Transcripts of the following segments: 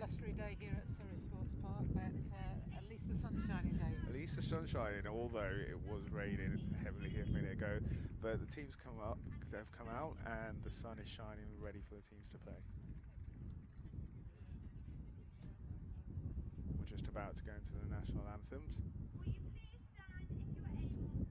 blustery day here at Surrey Sports Park, but at least the sun's shining, Dave. At least the sun's shining, although it was raining heavily here a minute ago. But the teams they've come out, and the sun is shining, ready for the teams to play. We're just about to go into the national anthems. Will you please stand if you are able?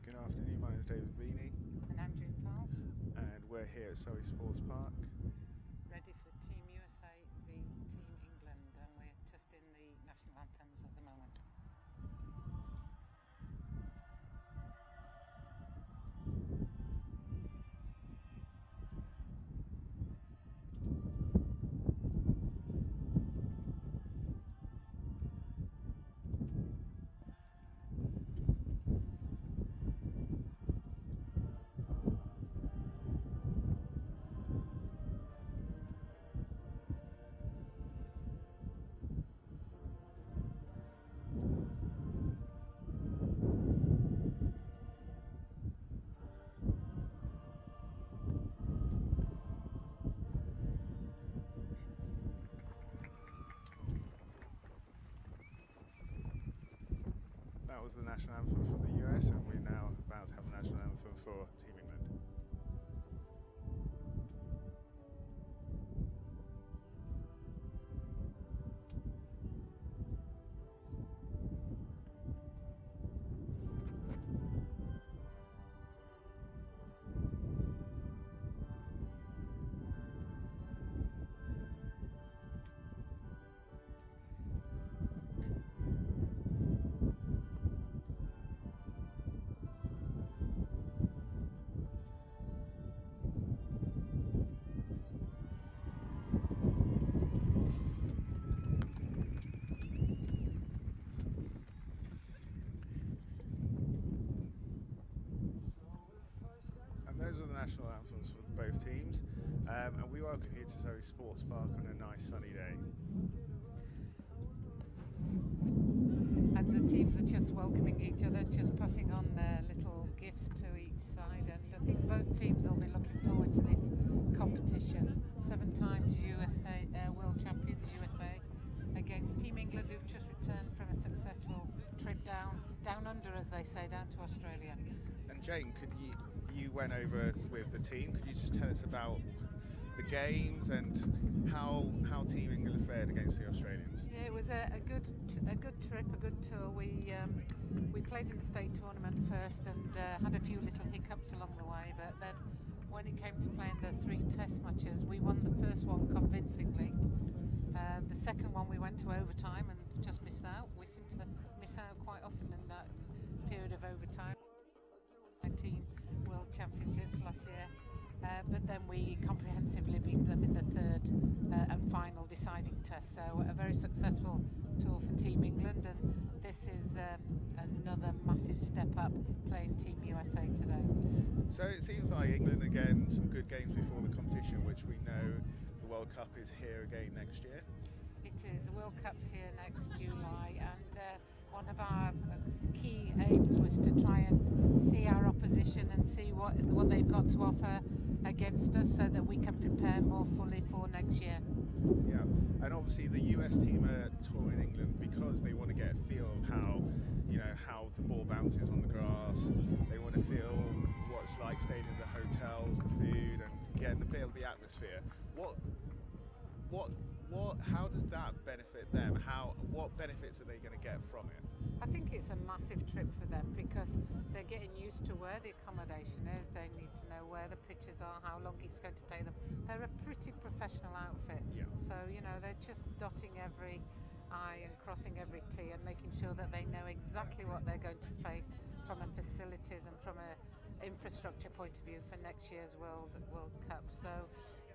Good afternoon, my name is David Beanie, And I'm June Fowle, and we're here at Surrey Sports Park. ready for Team USA v Team England, and we're just in the national anthems at the moment. That was the national anthem for the US, and we're now about to have a national anthem for Team England. Those are the national anthems for both teams, and we welcome you to Surrey Sports Park on a nice sunny day. And the teams are just welcoming each other, just passing on their little gifts to each side, and I think both teams will be looking forward to this competition. 7 times USA World Champions USA against Team England, who've just returned from a successful trip down under, as they say, down to Australia. And Jane, you went over with the team. Could you just tell us about the games and how Team England fared against the Australians? Yeah, it was a good trip, a good tour. We played in the state tournament first and had a few little hiccups along the way, but then when it came to playing the 3 test matches, we won the first one convincingly. The second one we went to overtime and just missed out. We seem to miss out quite often in that period of overtime. 19 World Championships last year, but then we comprehensively beat them in the third and final deciding test. So a very successful tour for Team England, and this is another massive step up playing Team USA today. So it seems like England again, some good games before the competition, which we know the World Cup is here again next year. It is. The World Cup's here next July, and one of our key aims was to try and see our opposition and see what they've got to offer against us, so that we can prepare more fully for next year. Yeah, and obviously the US team are touring England because they want to get a feel of how the ball bounces on the grass. They want to feel what it's like staying in the hotels, the food, and getting a bit of the atmosphere. How does that benefit them? What benefits are they going to get from it? I think it's a massive trip for them because they're getting used to where the accommodation is. They need to know where the pitches are, how long it's going to take them. They're a pretty professional outfit. Yeah. So, they're just dotting every I and crossing every T and making sure that they know exactly what they're going to face from a facilities and from a infrastructure point of view for next year's World Cup. So,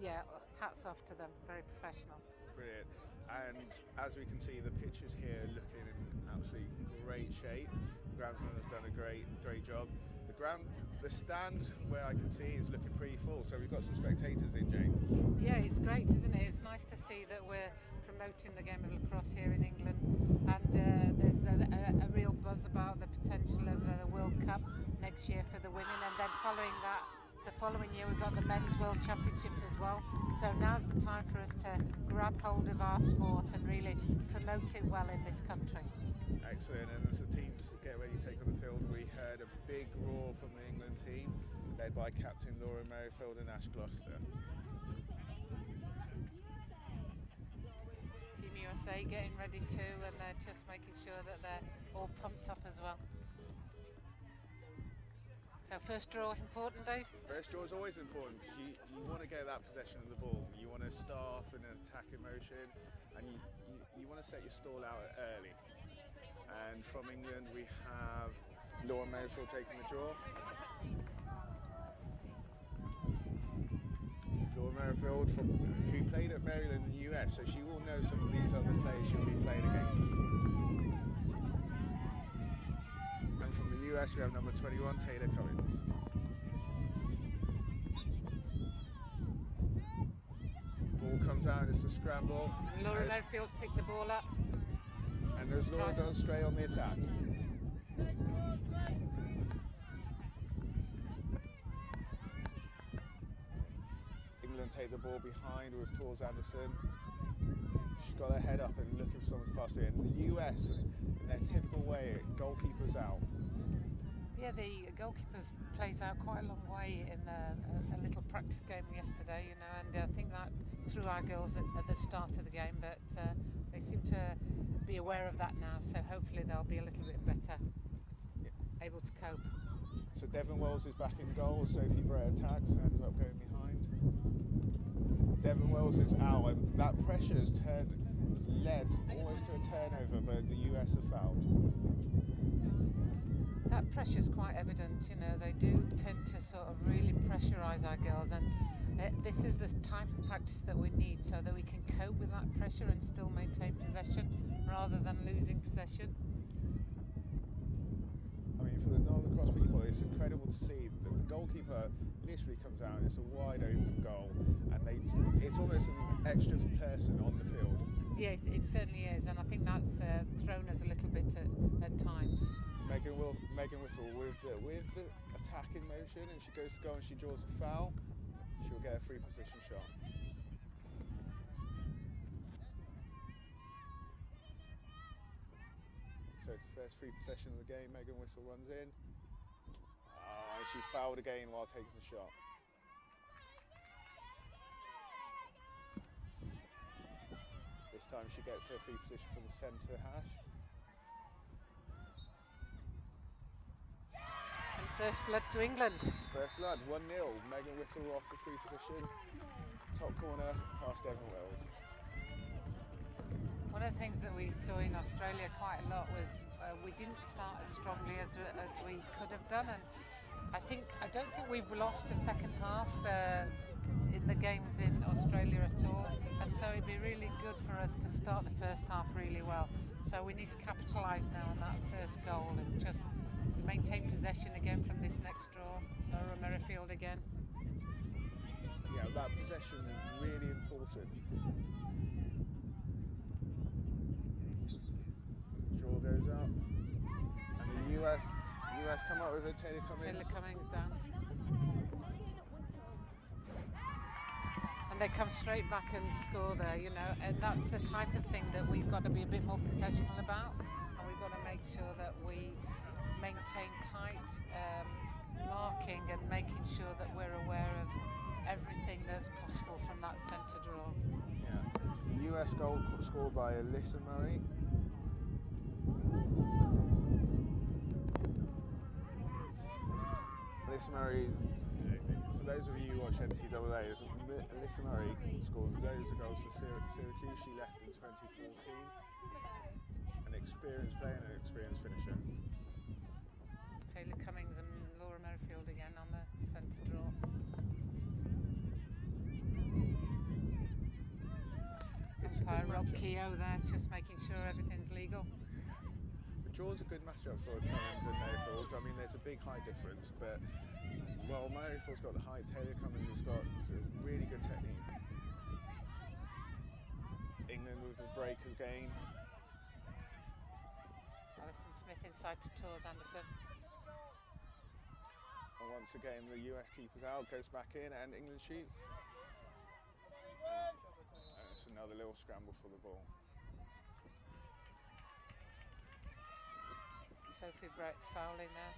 yeah, hats off to them, very professional. Brilliant. And as we can see, the pitches here looking in absolutely great shape. The groundsman has done a great job. The stand where I can see is looking pretty full, so we've got some spectators in, Jane. Yeah, it's great, isn't it? It's nice to see that we're promoting the game of lacrosse here in England, and there's a real buzz about the potential of the World Cup next year for the women, and then following that, the following year we've got the Men's World Championships as well. So now's the time for us to grab hold of our sport and really promote it well in this country. Excellent, and as the teams get ready to take on the field, we heard a big roar from the England team, led by captain Laura Merrifield and Ash Gloucester. Team USA getting ready too, and they're just making sure that they're all pumped up as well. So first draw important, Dave? First draw is always important because you want to get that possession of the ball. You want to start off in an attacking motion, and you want to set your stall out early. And from England we have Laura Merrifield taking the draw. Laura Merrifield, who played at Maryland in the US, so she will know some of these other players she'll be playing against. And from the US we have number 21, Taylor Cummins. Ball comes out, it's a scramble. Laura Merrifield's picked the ball up. And as Laura does stray on the attack. England take the ball behind with Tors Anderson. She's got her head up and looking for someone to pass it in. The US, in their typical way, goalkeeper's out. Yeah, the goalkeepers plays out quite a long way in a little practice game yesterday, you know, and I think that threw our girls at the start of the game, but they seem to be aware of that now, so hopefully they'll be a little bit better able to cope. So Devon Wells is back in goal. Sophie Bray attacks, ends up going behind. Devon Wells is out, and that pressure has led almost to a turnover, but the US have fouled. That pressure's quite evident, you know, they do tend to sort of really pressurise our girls, and this is the type of practice that we need so that we can cope with that pressure and still maintain possession rather than losing possession. I mean, for the non-lacrosse people, it's incredible to see that the goalkeeper literally comes out and it's a wide open goal, and it's almost an extra person on the field. Yeah, it certainly is, and I think that's thrown us a little bit at times. Megan Whittle with the attack in motion, and she goes to go and she draws a foul. She'll get a free position shot. So it's the first free possession of the game. Megan Whittle runs in. And she's fouled again while taking the shot. This time she gets her free position from the centre hash. And first blood to England. First blood, 1-0. Megan Whittle off the free position. Top corner, past Devon Wells. One of the things that we saw in Australia quite a lot was we didn't start as strongly as we could have done, and I don't think we've lost a second half in the games in Australia at all, and so it'd be really good for us to start the first half really well. So we need to capitalise now on that first goal and just maintain possession again from this next draw. Laura Merrifield again. Yeah, that possession is really important. Draw goes up, and the US come up with it. Taylor Cummins down, and they come straight back and score there, you know, and that's the type of thing that we've got to be a bit more professional about, and we've got to make sure that we maintain tight marking and making sure that we're aware of everything that's possible from that centre draw. Yeah, the US goal scored by Alyssa Murray. Alyssa Murray, for those of you who watch NCAA, Alyssa Murray scored loads of goals for Syracuse. She left in 2014. An experienced player and an experienced finisher. Taylor Cummins and Laura Merrifield again on the centre draw. umpire Rob matchup. Keogh there, just making sure everything's legal. The draw's a good matchup for Cummins and Merrifield. I mean, there's a big height difference, but well, Merrifield's got the height. Taylor Cummins has got really good technique. England with the break again. Alison Smith inside to Tours Anderson. And once again, the US keeper's out, goes back in, and England shoot. And it's another little scramble for the ball. Sophie Brett fouling there.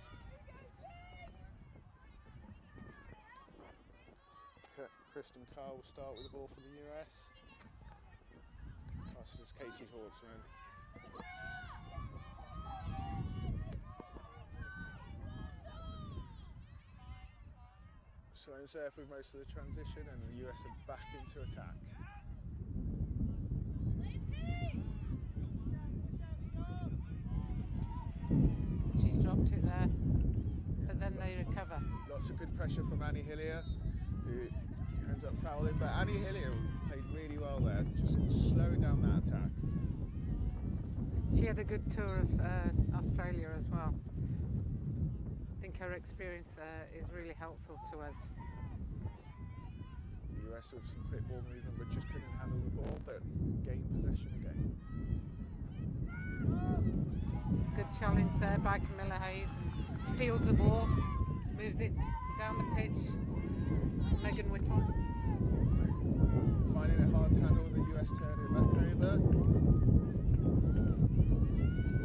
Kristen Carr will start with the ball for the US. This is Casey Hortzman. Sloane Surf with most of the transition, and the US are back into attack. She's dropped it there, but then they recover. Lots of good pressure from Annie Hillier, who ends up fouling, but Annie Hillier played really well there, just slowing down that attack. She had a good tour of Australia as well. I think her experience is really helpful to us. The US with some quick ball movement, but just couldn't handle the ball, but gained possession again. Good challenge there by Camilla Hayes, and steals the ball, moves it down the pitch. Megan Whittle. Finding it hard to handle, the US turn it back over.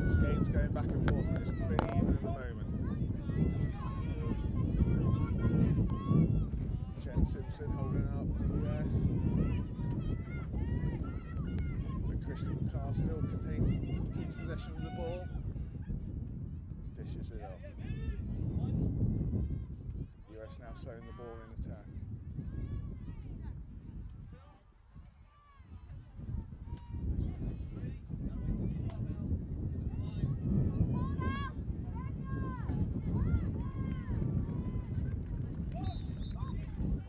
This game's going back and forth, and it's pretty even at the moment. Jen Simpson holding up the US. But Kristen Carr still keeps possession of the ball. Dishes it up. US now slowing the ball in attack.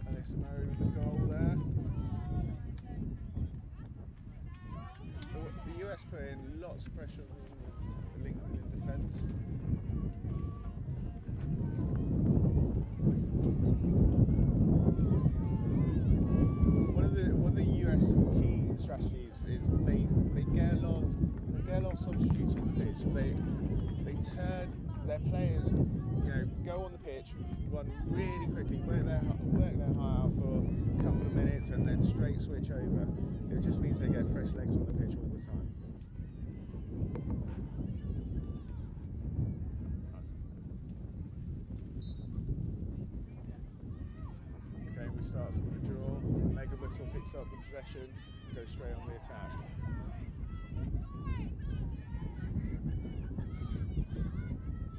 Alyssa Murray with the goal there. The US put in lots of pressure on the England defence. One of the US key strategies is they get a lot of substitutes on the pitch. They turn their players, go on the pitch, run really quickly, work their heart out for a couple of minutes, and then straight switch over. It just means they get fresh legs on the pitch all the time. Again, we start from the draw. Megan Whittle picks up the possession, goes straight on the attack.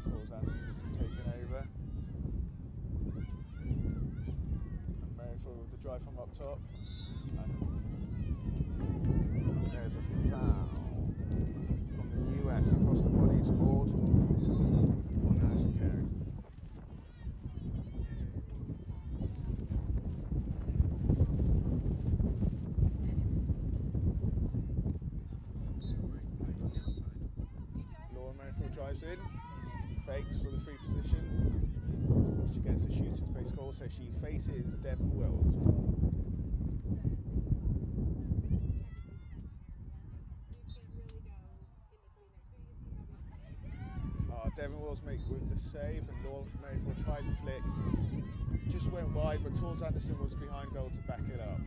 Tours Anderson taken over. And Merrifield with the drive from up top. And there's a foul from the US across the body. It's called on Alison Carey. Drives in, fakes for the free position. She gets a shooting space goal, so she faces Devon Wills. Devon Wills make with the save, and Laura Merrifield tried the flick. Just went wide, but Tours Anderson was behind goal to back it up.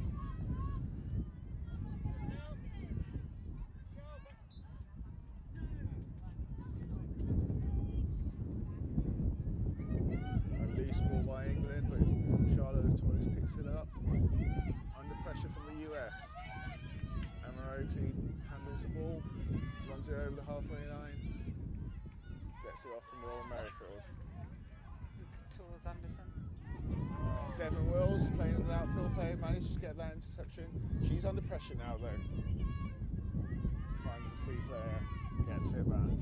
Ball by England, but Charlotte Torres picks it up under pressure from the US. Emma Oakley handles the ball, runs it over the halfway line, gets it off to Laura Merrifield. Into Tours Anderson. Devon Wills playing with the outfield player, manages to get that interception. She's under pressure now though. Finds a free player, gets it back.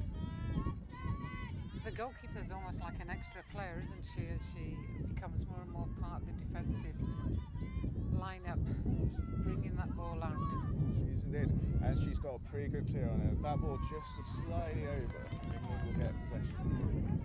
The goalkeeper is almost like an extra player, isn't she, as she becomes more and more part of the defensive lineup, bringing that ball out. She isn't it. And she's got a pretty good clear on it. That ball just slightly over. England will get possession.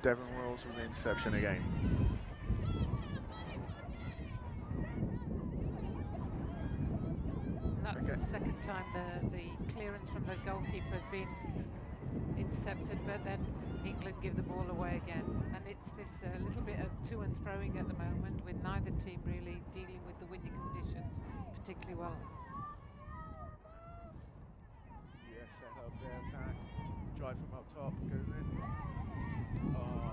Devon Royals with the interception again. That's the second time the clearance from the goalkeeper has been intercepted, but then England give the ball away again. And it's this little bit of to and throwing at the moment, with neither team really dealing with the windy conditions particularly well. US set up their attack. Drive from up top, go in. Oh,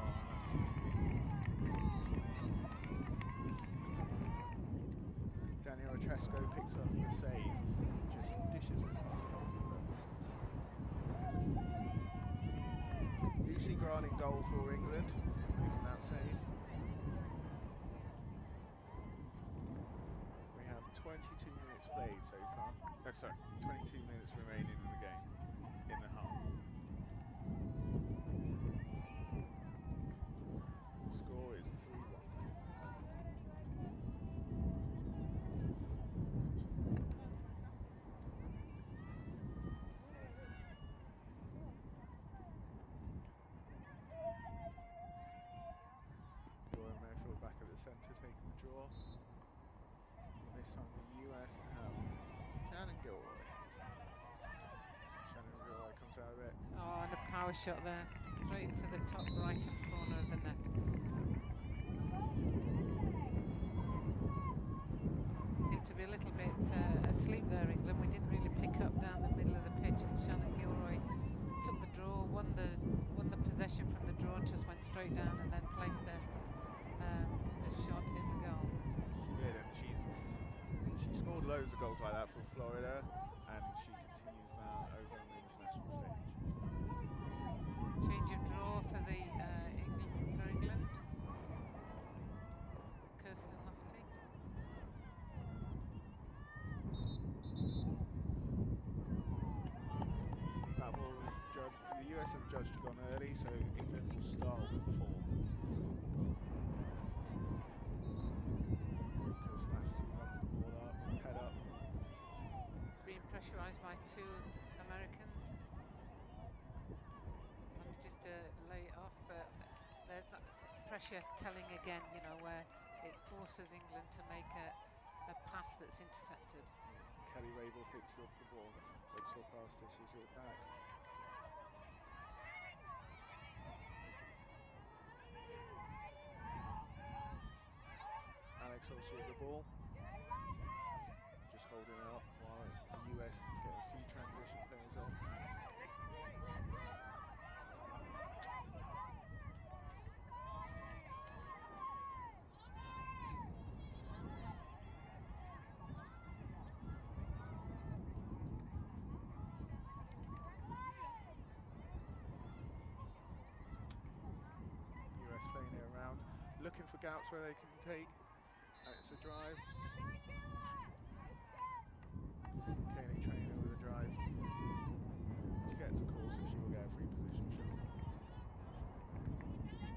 Daniel Otresco picks up the save, just dishes it past the goalkeeper. Lucy Grant in goal for England, making that save. We have 22 minutes played so far. Oh, sorry, 22 minutes remaining in the game, in the half. Score is 3-1. Dora Mayfield back at the centre, taking the draw. And this time the US have Shannon Gilroy. Shannon Gilroy comes out of it. Oh, and a power shot there, straight into the top right-hand corner of the net. Seemed to be a little bit asleep there, England. We didn't really pick up down the middle of the pitch, and Shannon Gilroy took the draw, won the possession from the draw, and just went straight down and then placed the shot in the goal. She did, and she scored loads of goals like that for Florida, and she continues that over on the international stage. Change of draw for England. Kirsten Lafferty. That ball was judged. The US have judged gone early, so England will start with the ball. Kirsten Lafferty runs the ball up, head up. It's being pressurised by two Americans. Wanted just to lay it off, but there's that pressure telling again, you know, where it forces England to make a pass that's intercepted. Kelly Rabel picks up the ball, looks her past, dishes it back. Alex also with the ball, just holding it up while the US get a few transition players off. US playing it around, looking for gaps where they can take. It's a drive. Kaylee Trainer with a drive. She gets a call, so she will get a free position shot. She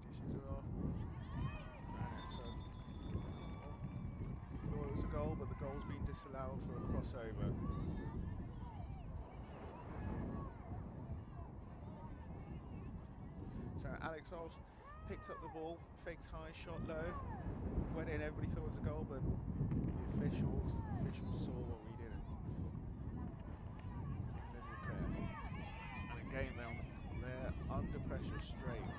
dishes it off. And it's thought it was a goal, but the goal's been disallowed for a crossover. So Alex Holst picked up the ball, faked high, shot low, went in. Everybody thought it was a goal, but the officials saw what we didn't. And then we're clear. And again they're under pressure straight.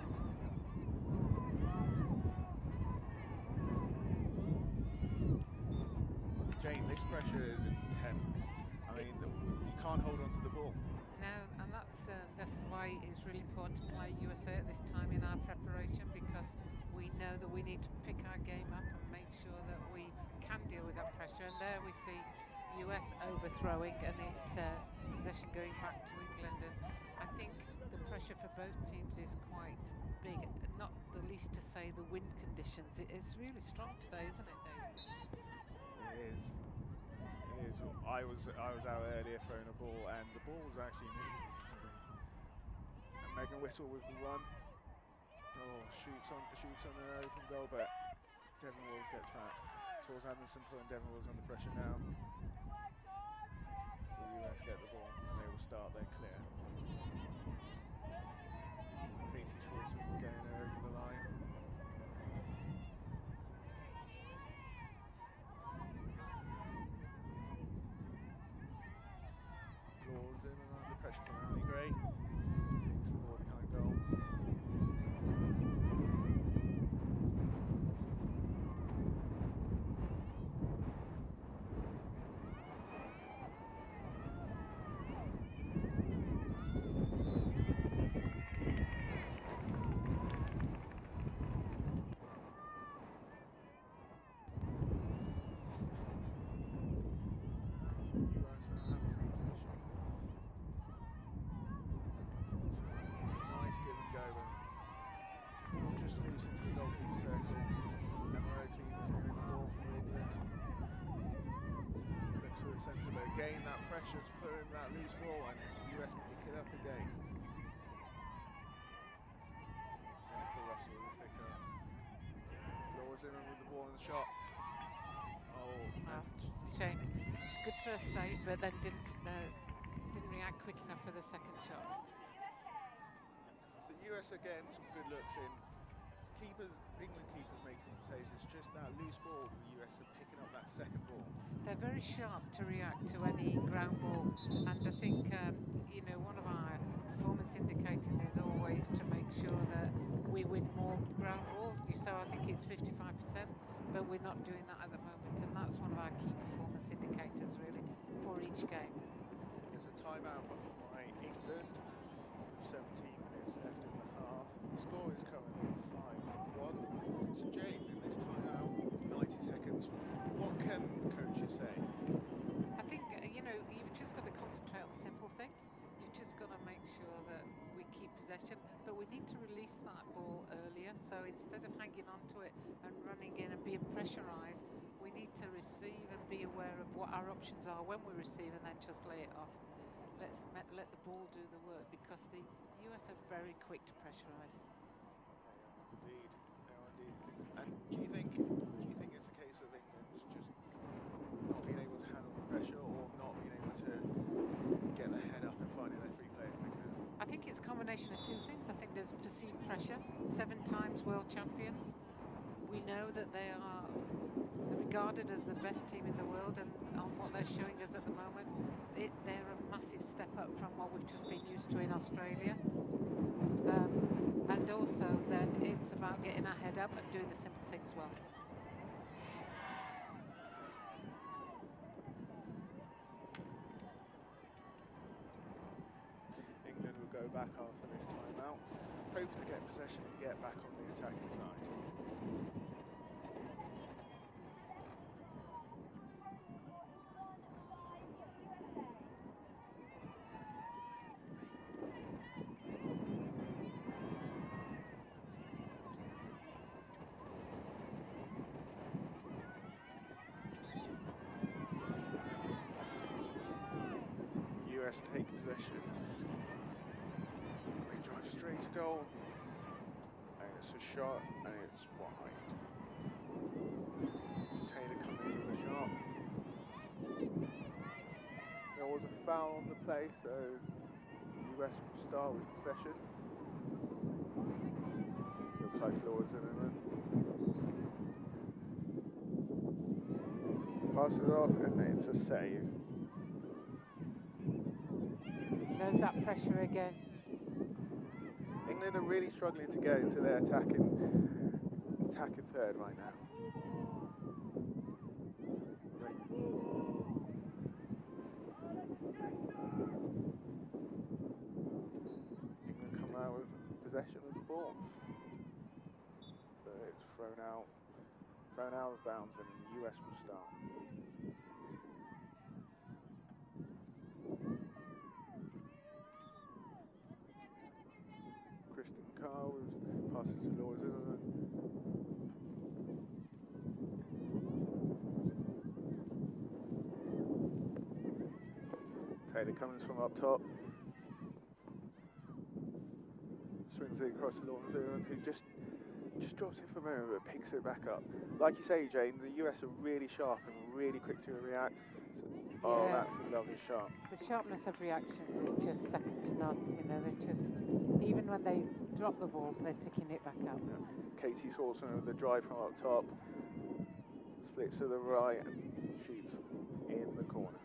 this pressure is intense. I mean, you can't hold on to the ball. No, and that's why it's really important to play USA at this time in our preparation, because we know that we need to pick our game up and make sure that we can deal with that pressure. And there we see the US overthrowing and possession going back to England. And I think the pressure for both teams is quite big. Not the least to say the wind conditions. It's really strong today, isn't it, David? It is. It is. I was out earlier throwing a ball, and the ball was actually moving. And Megan Whittle with the run. Oh, shoots on an open goal, but Devon Walls gets back. Tors Anderson putting Devon Walls under pressure now. The US get the ball, and they will start their clear. Katie Schwartzman going over the line. Draws in and under pressure from Emily Gray. Takes the ball behind goal. Centre again, that pressure's putting that loose ball, and US pick it up again. Jennifer Russell will pick up. Laura Zimmerman with the ball in the shot. Oh, Shame. Good first save, but then didn't react quick enough for the second shot. So US again, some good looks in. England keepers making saves. It's just that loose ball. The US are picking up that second ball. They're very sharp to react to any ground ball, and I think one of our performance indicators is always to make sure that we win more ground balls. So I think it's 55%, but we're not doing that at the moment, and that's one of our key performance indicators really for each game. There's a timeout by England with 17 minutes left in the half. The score is currently 5-1. So Jane, in this timeout, 90 seconds, what can the coaches say? I think, you've just got to concentrate on the simple things. You've just got to make sure that we keep possession, but we need to release that ball earlier. So instead of hanging on to it and running in and being pressurised, we need to receive and be aware of what our options are when we receive, and then just lay it off. Let the ball do the work, because the US are very quick to pressurise. Indeed, they are indeed. And do you think it's a case of England just not being able to handle the pressure, or not being able to get their head up and finding their free play? I think it's a combination of two things. I think there's perceived pressure. 7 times world champions. We know that they are regarded as the best team in the world, and on what they're showing us at the moment, they're a massive step up from what we've just been used to in Australia. And also then it's about getting our head up and doing the simple things well. England will go back after this timeout, hoping to get possession and get back on the attacking side. US take possession. They drive straight to goal. And it's a shot, and it's wide. Taylor coming for the shot. There was a foul on the play, so US will start with possession. Looks like Laura Zimmerman. Passes it off, and it's a save. There's that pressure again. England are really struggling to get into their attacking third right now. ball. But it's thrown out of bounds, and the US will start. Kristen Carr passes to Laura Zimmerman. Taylor Cummins from up top. Swings it across to Laura Zimmerman, who just drops it for a moment but picks it back up. Like you say, Jane, the US are really sharp and really quick to react. Oh, Yeah. that's a lovely shot. The sharpness of reactions is just second to none. You know, they just, even when they drop the ball, they're picking it back up. Katie Swanson with the drive from up top. Splits to the right and shoots in the corner.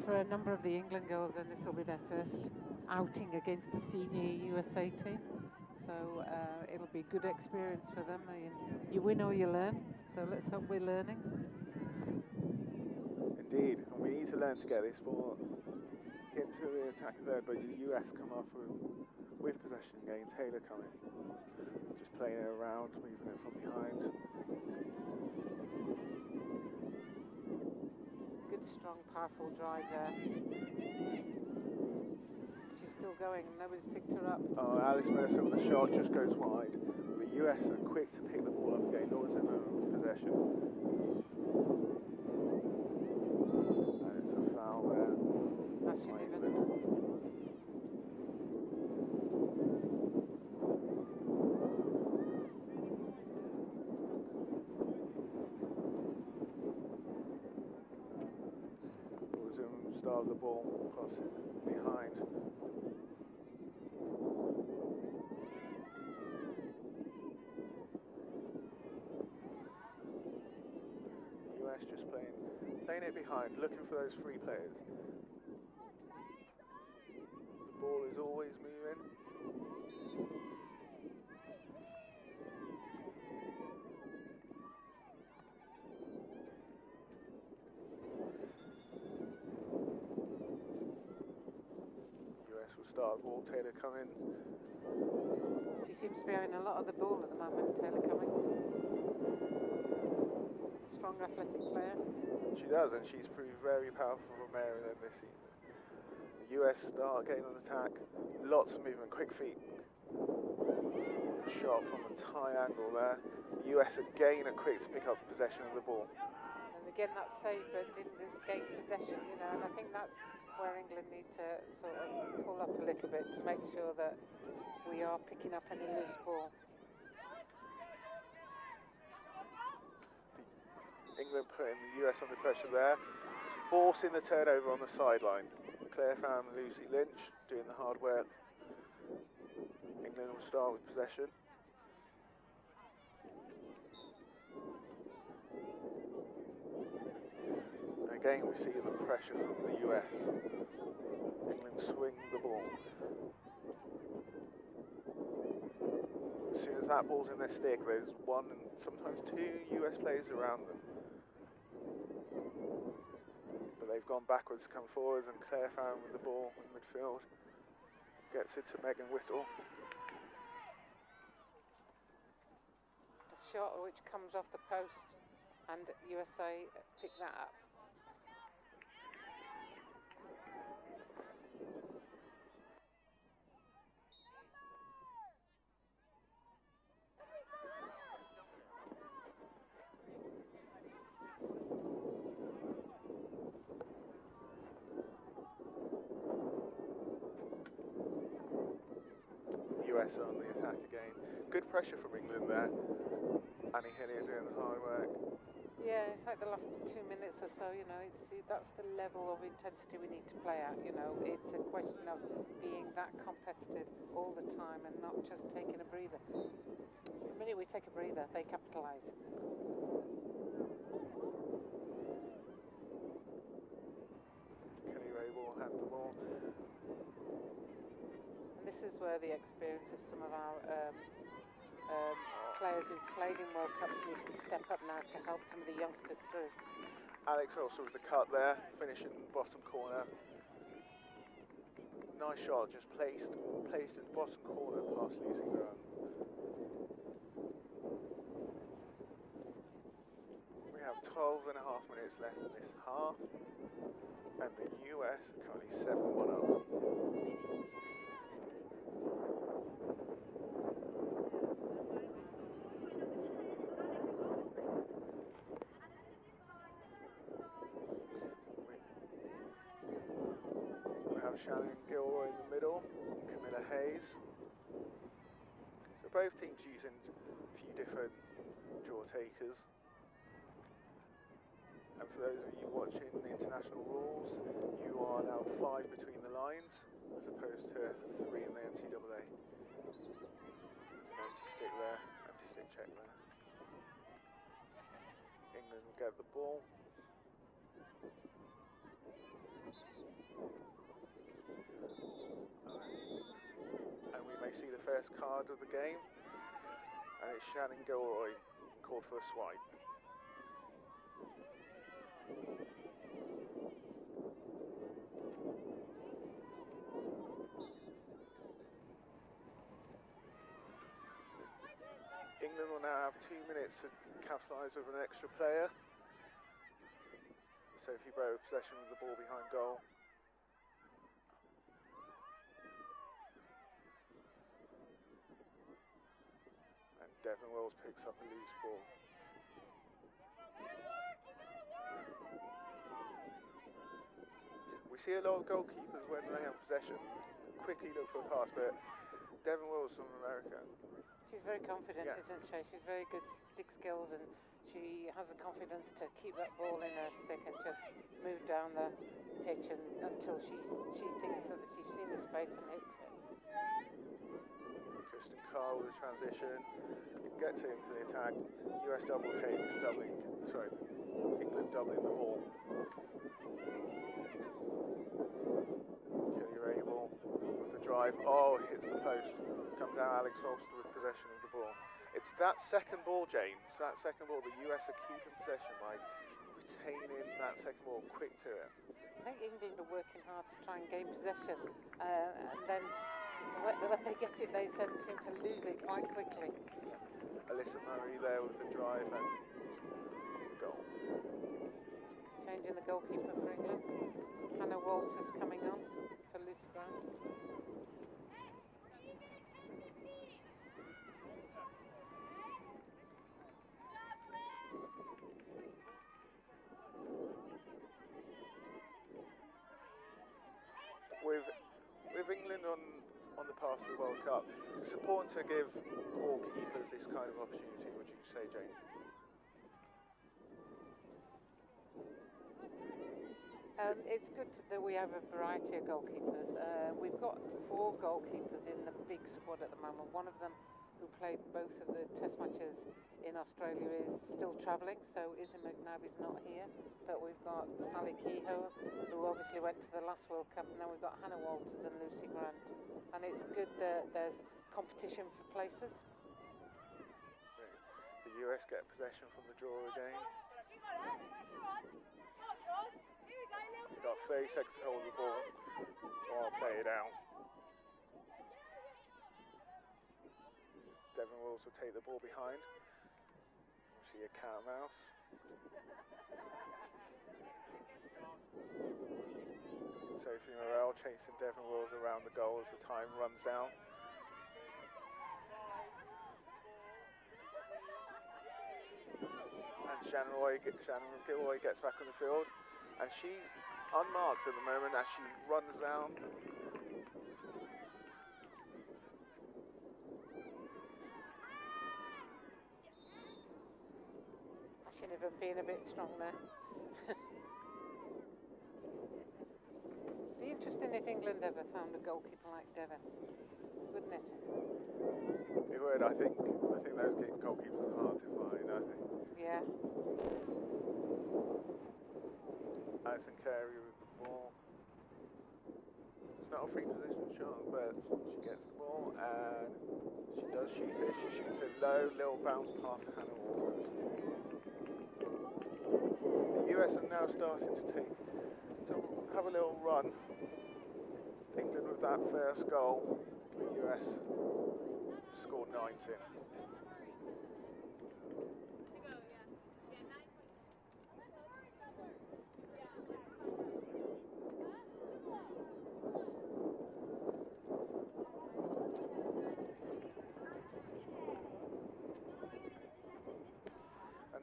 For a number of the England girls, then this will be their first outing against the senior USA team, so it'll be a good experience for them. You win or you learn, so let's hope we're learning. Indeed, and we need to learn to get this ball into the attack there, but the US come up with possession again. Taylor coming, just playing it around, moving it from behind. Strong, powerful drive there. She's still going, nobody's picked her up. Oh, Alice Mercer with the shot just goes wide. The US are quick to pick the ball up again. Laura Zimmerman with possession. And it's a foul there. That shouldn't even. Start the ball, cross it behind. The US just playing it behind, looking for those free players. The ball is always moving. Start ball, Taylor Cummins. She seems to be having a lot of the ball at the moment, Taylor Cummins. Strong athletic player. She does, and she's proved very powerful for Maryland this season. The US start getting on attack, lots of movement, quick feet. Shot from a tie angle there. The US again are quick to pick up possession of the ball. And again, that save but didn't gain possession, you know, and I think that's where England need to sort of pull up a little bit to make sure that we are picking up any loose ball. England putting the US under pressure there, forcing the turnover on the sideline. Claire Pham and Lucy Lynch doing the hard work. England will start with possession. Again, we see the pressure from the US. England swing the ball. As soon as that ball's in their stick, there's one and sometimes two US players around them. But they've gone backwards to come forwards, and Claire Pham with the ball in midfield gets it to Megan Whittle. A shot which comes off the post, and USA pick that up. US on the attack again. Good pressure from England there. Annie Hillier doing the hard work. Yeah, in fact, the last 2 minutes or so, you know, that's the level of intensity we need to play at. You know, it's a question of being that competitive all the time and not just taking a breather. The minute we take a breather, they capitalise. Kelly Ray will have the ball. And this is where the experience of some of our players who've played in World Cups needs to step up now to help some of the youngsters through. Alex also with the cut there, finishing bottom corner. Nice shot, just placed in the bottom corner past Lucy Grant. We have 12 and a half minutes left in this half, and the US are currently 7-1 up. We have Shannon Gilroy in the middle, Camilla Hayes. So both teams using a few different draw takers. And for those of you watching the international rules, you are allowed 5 between the lines, as opposed to 3 in the NCAA. There's an empty stick there, empty stick check there. England will get the ball. And we may see the first card of the game, and it's Shannon Gilroy called for a swipe. England will now have 2 minutes to capitalise with an extra player. Sophie Bowe with possession of the ball behind goal. And Devon Wills picks up a loose ball. We see a lot of goalkeepers when they have possession quickly look for a pass, but Devon Wills from America. She's very confident, Yeah. isn't she? She's very good stick skills, and she has the confidence to keep that ball in her stick and just move down the pitch until she thinks that she's seen the space and hits it. Kristen Carr with a transition, gets it into the attack. US England doubling the ball. Kelly Rabel with the drive. Oh, hits the post. Comes out Alex Holster with possession of the ball. It's that second ball, James. That second ball, the US are keeping possession by retaining that second ball quick to it. I think England are working hard to try and gain possession, and then when they get it, they seem to lose it quite quickly. Alyssa Murray there with the drive and goal. Changing the goalkeeper for England. Hannah Walters coming on for Lucy Grant. With England on the path to the World Cup, it's important to give all keepers this kind of opportunity, would you say, Jane? It's good that we have a variety of goalkeepers. We've got 4 goalkeepers in the big squad at the moment. One of them, who played both of the test matches in Australia, is still travelling, so Izzy McNabb is not here. But we've got Sally Kehoe, who obviously went to the last World Cup, and then we've got Hannah Walters and Lucy Grant. And it's good that there's competition for places. The US get possession from the draw again. We've got 30 seconds to hold the ball, or I'll play it out. Devon Wills will take the ball behind. We'll see a cat and mouse. Sophie Morel chasing Devon Wills around the goal as the time runs down. And Shannon Gilroy gets back on the field, and she's unmarked at the moment as she runs down. I should have been a bit strong there. Be interesting if England ever found a goalkeeper like Devon, wouldn't it? It would, I think those goalkeepers are hard to find, I think. Yeah. Alison Carey with the ball. It's not a free position shot, but she gets the ball and she does shoot it. She shoots it low, little bounce past Hannah Walters. The US are now starting to have a little run. England with that first goal, the US scored 9 since.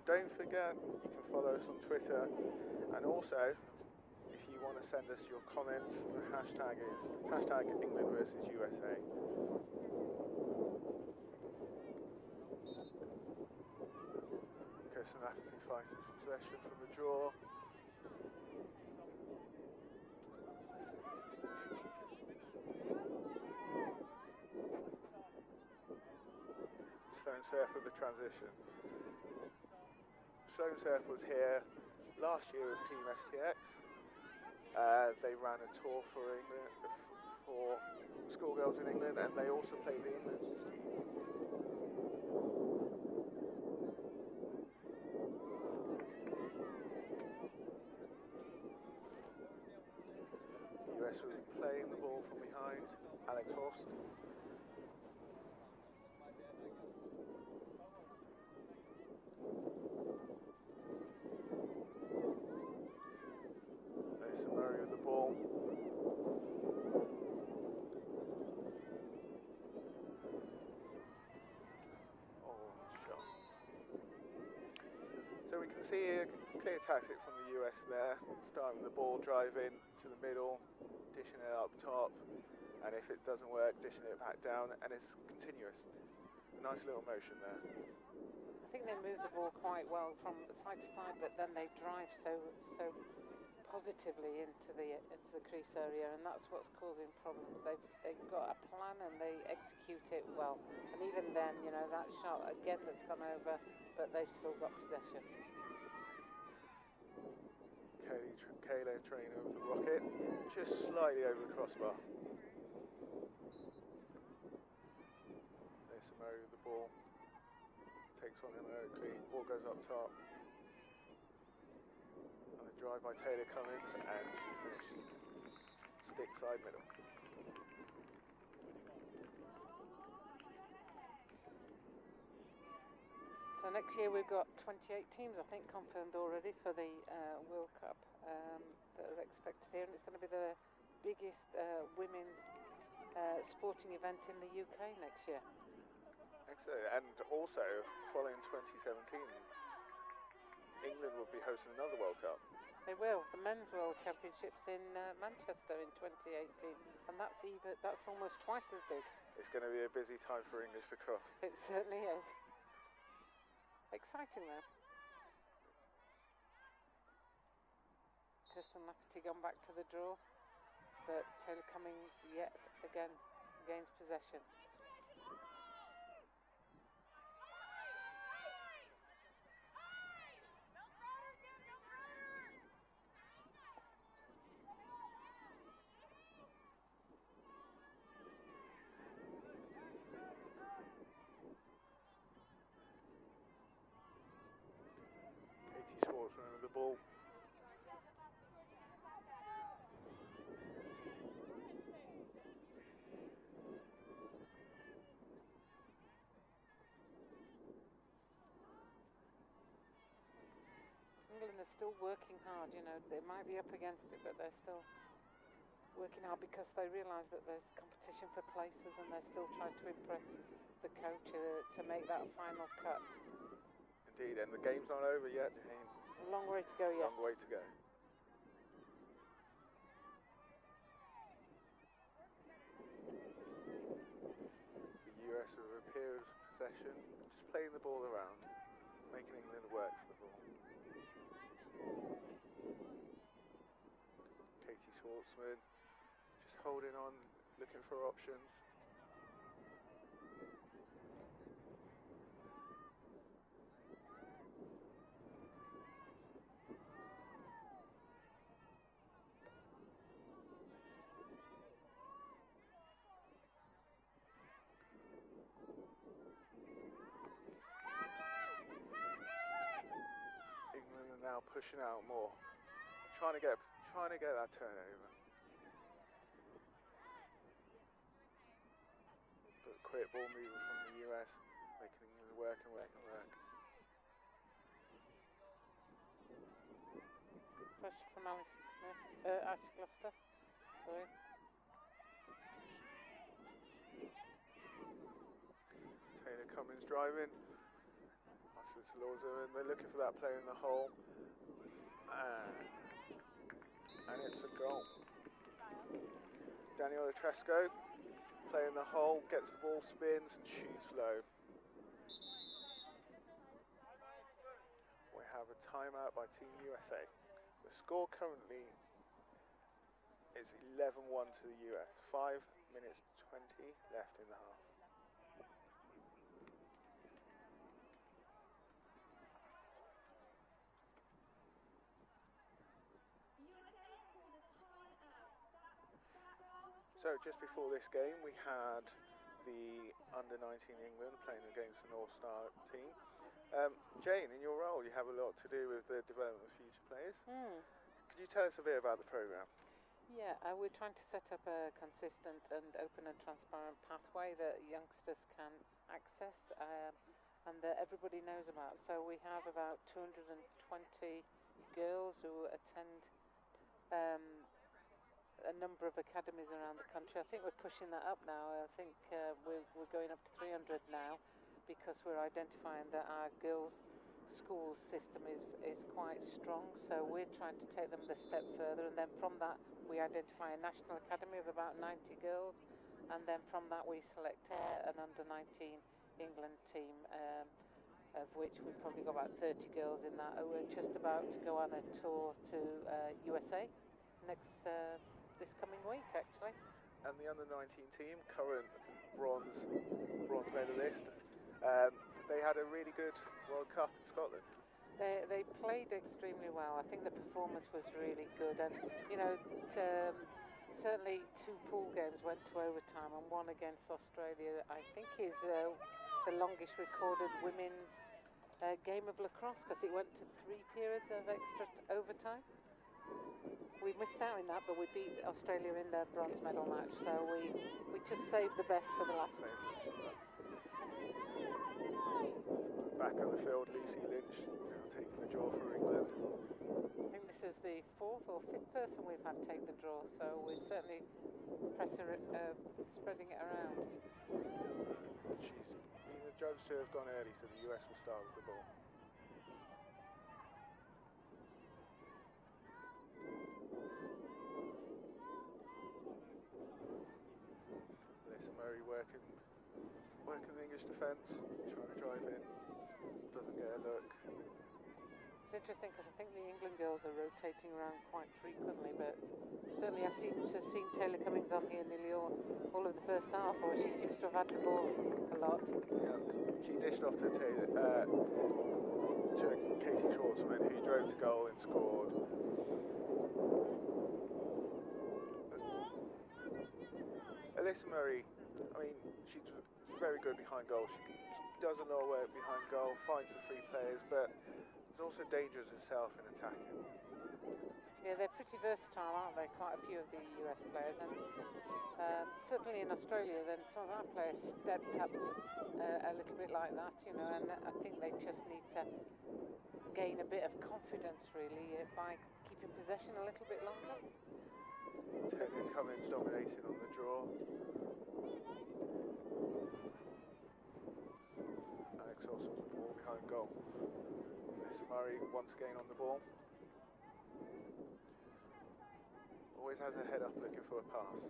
Don't forget, you can follow us on Twitter, and also, if you want to send us your comments, the hashtag is #England versus USA. Kirsten Lafferty fighting for possession from the draw. Sloane Surf with the transition. Sloane Surf was here last year with Team STX. They ran a tour for England, for schoolgirls in England, and they also played the England team. The US was playing the ball from behind. Alex Horst. Murray with the ball. Oh, shot. So we can see a clear tactic from the US there, starting with the ball drive in to the middle, dishing it up top, and if it doesn't work, dishing it back down, and it's continuous. Nice little motion there. I think they move the ball quite well from side to side, but then they drive so positively into the crease area, and that's what's causing problems. They've got a plan and they execute it well. And even then, you know, that shot again that's gone over, but they've still got possession. Kayla Trainer with the rocket, just slightly over the crossbar. There's Murray with the ball. Takes on him Oakley. Ball goes up top. Drive by Taylor Cummings, and she finishes stick side middle. So next year we've got 28 teams, I think, confirmed already for the World Cup that are expected here, and it's going to be the biggest women's sporting event in the UK next year. Excellent, and also following 2017, England will be hosting another World Cup. They will. The Men's World Championships in Manchester in 2018, and that's almost twice as big. It's going to be a busy time for English lacrosse. It certainly is. Exciting though. Kirsten Lafferty gone back to the draw, but Taylor Cummings yet again gains possession. With the ball. England are still working hard, you know, they might be up against it, but they're still working hard because they realise that there's competition for places, and they're still trying to impress the coach to make that final cut. Indeed, and the game's not over yet, James. A long way to go yet. Long way to go. The US with a period of possession, just playing the ball around, making England work for the ball. Katie Schwartzman just holding on, looking for options. pushing out more, trying to get that turnover. But quick ball movement from the US, making it work and work and work. Good pressure from Alison Smith, Ash Gloucester. Sorry. Taylor Cummins driving. Passes towards her, and they're looking for that player in the hole. And it's a goal. Daniela Tresco, play in the hole, gets the ball, spins and shoots low. We have a timeout by Team USA. The score currently is 11-1 to the US. 5 minutes 20 left in the half. So just before this game, we had the under-19 England playing against an all-star team. Jane, in your role, you have a lot to do with the development of future players. Could you tell us a bit about the programme? Yeah, we're trying to set up a consistent and open and transparent pathway that youngsters can access and that everybody knows about. So we have about 220 girls who attend a number of academies around the country. I think we're pushing that up now. I think we're going up to 300 now because we're identifying that our girls' school system is quite strong. So we're trying to take them the step further, and then from that we identify a national academy of about 90 girls, and then from that we select an under-19 England team, of which we've probably got about 30 girls in that. We're just about to go on a tour to USA this coming week, actually. And the under-19 team, current bronze medalist, they had a really good World Cup in Scotland. They played extremely well. I think the performance was really good, and certainly 2 pool games went to overtime, and one against Australia I think is the longest recorded women's game of lacrosse, because it went to 3 periods of extra overtime. We missed out in that, but we beat Australia in the bronze medal match, so we just saved the best for the last. Back on the field, Lucy Lynch now taking the draw for England. I think this is the 4th or 5th person we've had take the draw, so we're certainly spreading it around. She's been adjudged to have gone early, so the US will start with the ball. Murray working the English defence, trying to drive in, doesn't get a look. It's interesting because I think the England girls are rotating around quite frequently, but certainly I've seen Taylor Cummins on here nearly all of the first half, or she seems to have had the ball a lot. Yeah, she dished off to Katie Schwartzman, who drove to goal and scored. Alyssa Murray, I mean, she's very good behind goal. She does a lot of work behind goal, finds the free players, but is also dangerous herself in attacking. Yeah, they're pretty versatile, aren't they? Quite a few of the US players, and certainly in Australia, then some of our players stepped up a little bit like that, and I think they just need to gain a bit of confidence, really, by keeping possession a little bit longer. Taylor Cummins dominating on the draw. Alex Olsen with the ball behind goal. Alyssa Murray once again on the ball. Always has her head up looking for a pass.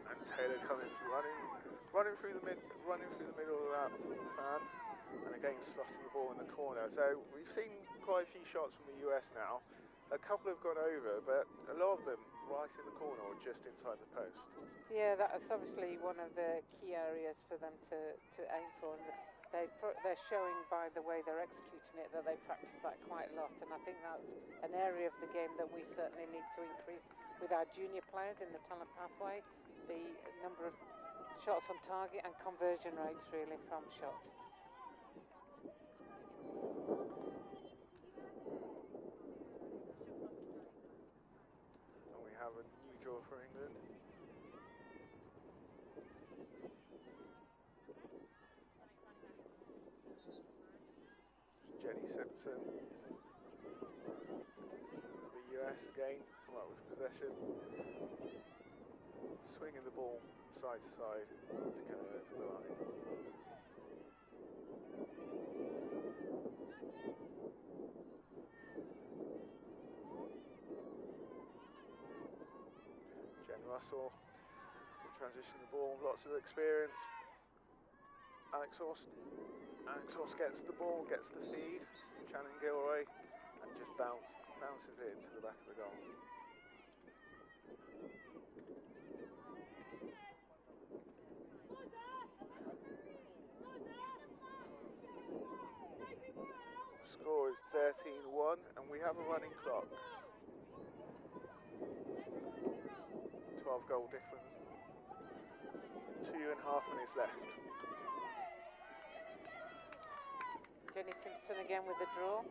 And Taylor Cummins running through the middle of that fan, and again slotting the ball in the corner. So we've seen quite a few shots from the US now. A couple have gone over, but a lot of them right in the corner or just inside the post. Yeah, that's obviously one of the key areas for them to aim for, and they're showing by the way they're executing it that they practice that quite a lot, and I think that's an area of the game that we certainly need to increase with our junior players in the talent pathway, the number of shots on target and conversion rates really from shots. And we have a new draw for England. Jenny Simpson. The US again come up with possession. Swinging the ball side to side to get it over the line. Jen Russell will transition the ball, lots of experience. Alex Horst gets the ball, gets the feed from Shannon Gilroy and just bounces it into the back of the goal. The score is 13-1 and we have a running clock. 12 goal difference. 2.5 minutes left. Jenny Simpson again with the draw.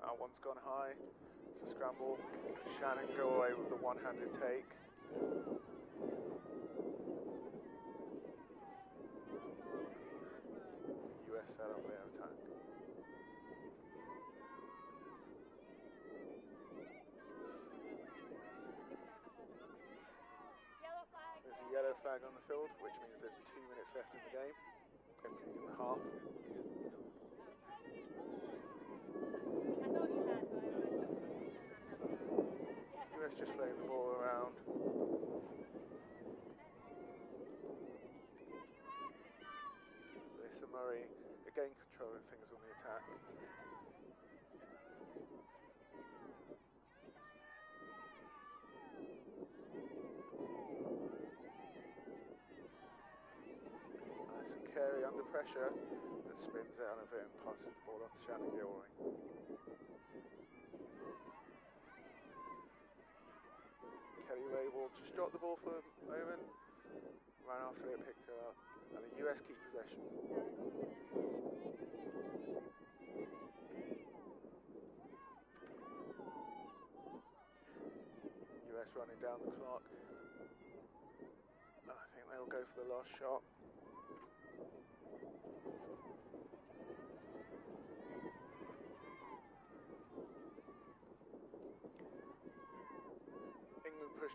That one's gone high. It's a scramble. Shannon go away with the one-handed take. US set up their attack. There's a yellow flag on the field, which means there's 2 minutes left in the game. In the half. US just playing the ball around. Lisa Murray again controlling things on the attack. Alison Carey under pressure and spins out of it and passes the ball off to Shannon Gilroy. Kelly Ray will just drop the ball for a moment, ran after it, picked it up, and the US keep possession. US running down the clock. I think they'll go for the last shot.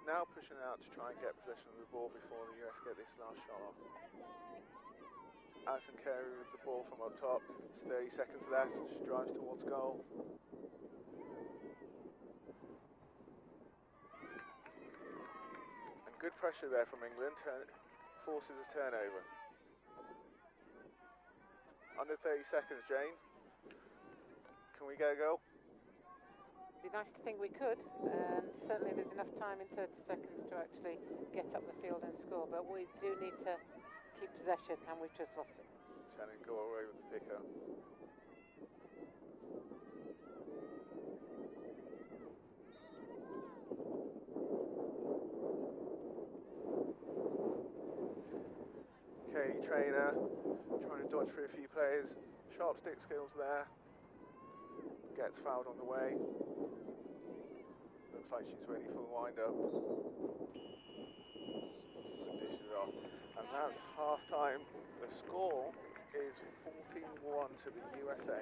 Now pushing out to try and get possession of the ball before the US get this last shot off. Alison Carey with the ball from up top. It's 30 seconds left. She drives towards goal. And good pressure there from England. Forces a turnover. Under 30 seconds, Jane. Can we get a goal? Be nice to think we could, and certainly there's enough time in 30 seconds to actually get up the field and score, but we do need to keep possession and we've just lost it. Shannon go away with the pick up. Katie Trainer trying to dodge through a few players. Sharp stick skills there. Gets fouled on the way. Looks like she's ready for a wind-up. Dishes it off. And that's half-time. The score is 14-1 to the USA.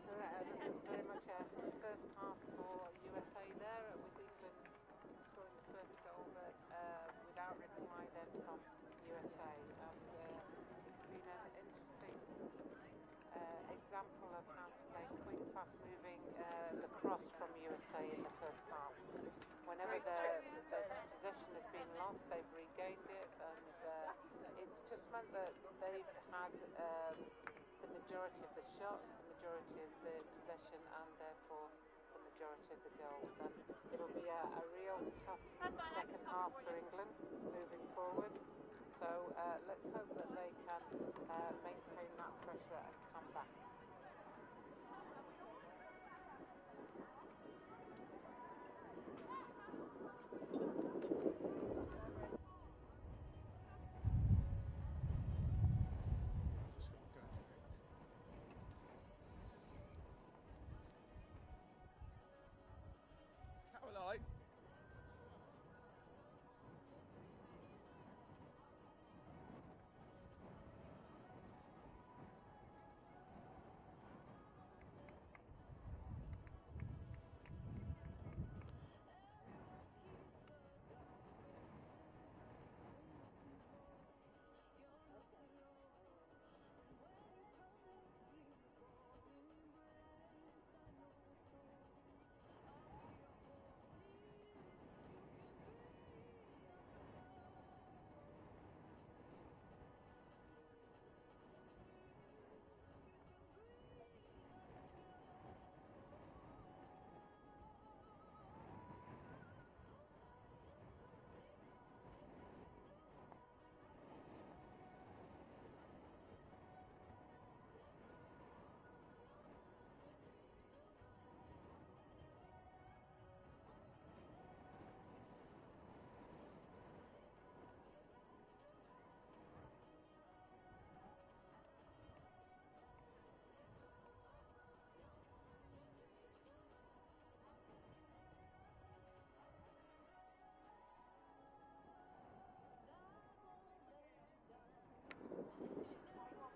So it's very much a first half for USA there, with England scoring the first goal, but without reply then from USA. And it's been an interesting example of how to play quick, fast-moving lacrosse from USA in the first half. Whenever the possession has been lost, they've regained it, and it's just meant that they've had the majority of the shots, the majority of the possession, and therefore the majority of the goals. And it'll be a real tough second half for England moving forward. So let's hope that they can maintain that pressure and come back. Caroline.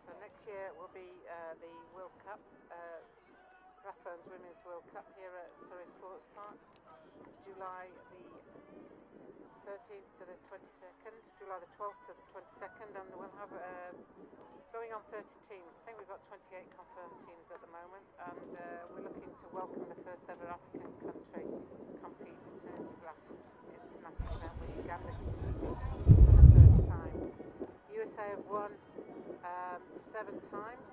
So next year will be the World Cup, Rathbones Women's World Cup here at Surrey Sports Park, July the 13th to the 22nd, July the 12th to the 22nd, and we'll have going on 30 teams. I think we've got 28 confirmed teams at the moment, and we're looking to welcome the first ever African country to compete at an international event with Uganda for the first time. USA have won 7 times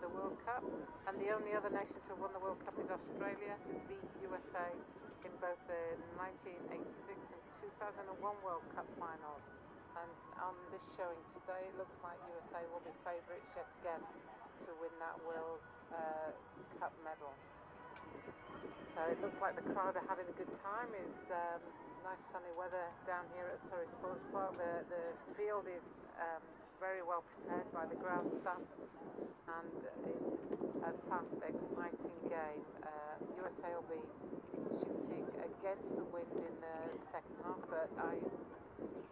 the World Cup, and the only other nation to have won the World Cup is Australia, who beat USA in both the 1986 and 2001 World Cup finals. And on this showing today, it looks like USA will be favourites yet again to win that World Cup medal. So it looks like the crowd are having a good time. It's nice sunny weather down here at Surrey Sports Park. The field is very well prepared by the ground staff, and it's a fast, exciting game. USA will be shooting against the wind in the second half, but I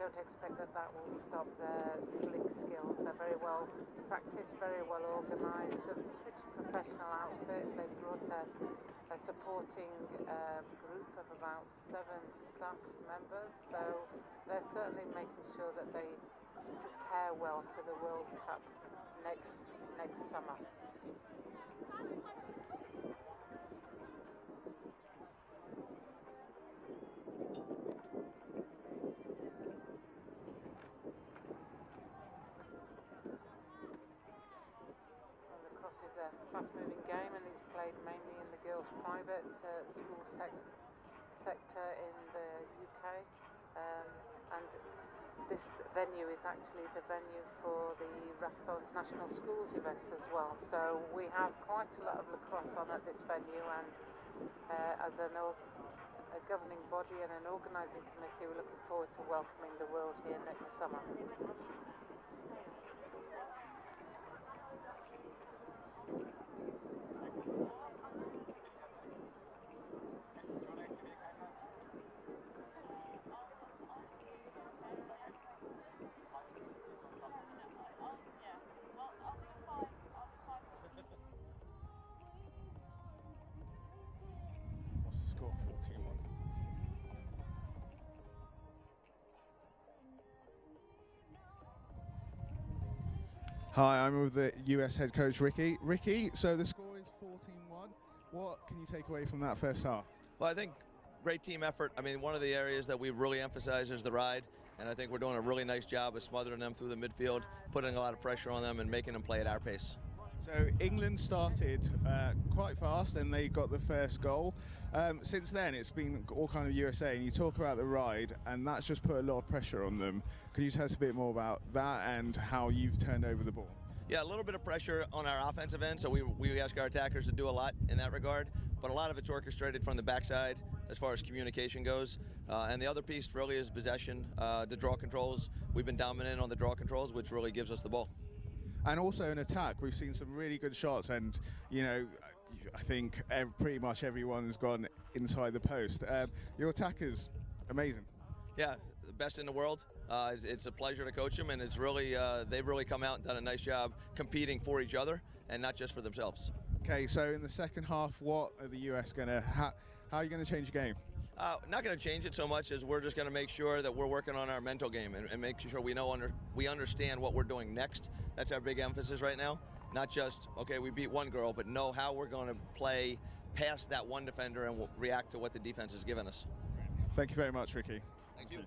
don't expect that will stop their slick skills. They're very well practiced, very well organised, a pretty professional outfit. They've brought a supporting group of about 7 staff members, so they're certainly making sure that they prepare well for the World Cup next summer. Lacrosse is a fast-moving game, and it's played mainly in the girls' private school sector in the UK, and this venue is actually the venue for the Rathbones National Schools event as well. So we have quite a lot of lacrosse on at this venue, and as a governing body and an organising committee, we're looking forward to welcoming the world here next summer. Score 14-1. Hi, I'm with the US head coach Ricky. Ricky, so the score is 14-1. What can you take away from that first half? Well, I think great team effort. I mean, one of the areas that we really emphasize is the ride. and I think we're doing a really nice job of smothering them through the midfield, putting a lot of pressure on them and making them play at our pace. So England started quite fast and they got the first goal. Since then it's been all kind of USA, and you talk about the ride and that's just put a lot of pressure on them. Can you tell us a bit more about that and how you've turned over the ball? Yeah, a little bit of pressure on our offensive end, so we ask our attackers to do a lot in that regard, but a lot of it's orchestrated from the backside as far as communication goes. And the other piece really is possession, the draw controls. We've been dominant on the draw controls, which really gives us the ball. And also in attack, we've seen some really good shots, and you know, I think pretty much everyone's gone inside the post. Your attack is amazing. Yeah, the best in the world. It's a pleasure to coach them, and it's really they've really come out and done a nice job competing for each other and not just for themselves. Okay, so in the second half, what are the US gonna? How are you gonna change the game? Not going to change it so much as we're just going to make sure that we're working on our mental game and making sure we understand what we're doing next. That's our big emphasis right now. Not just, okay, we beat one girl, but know how we're going to play past that one defender and we'll react to what the defense has given us. Thank you very much, Ricky. Thank you.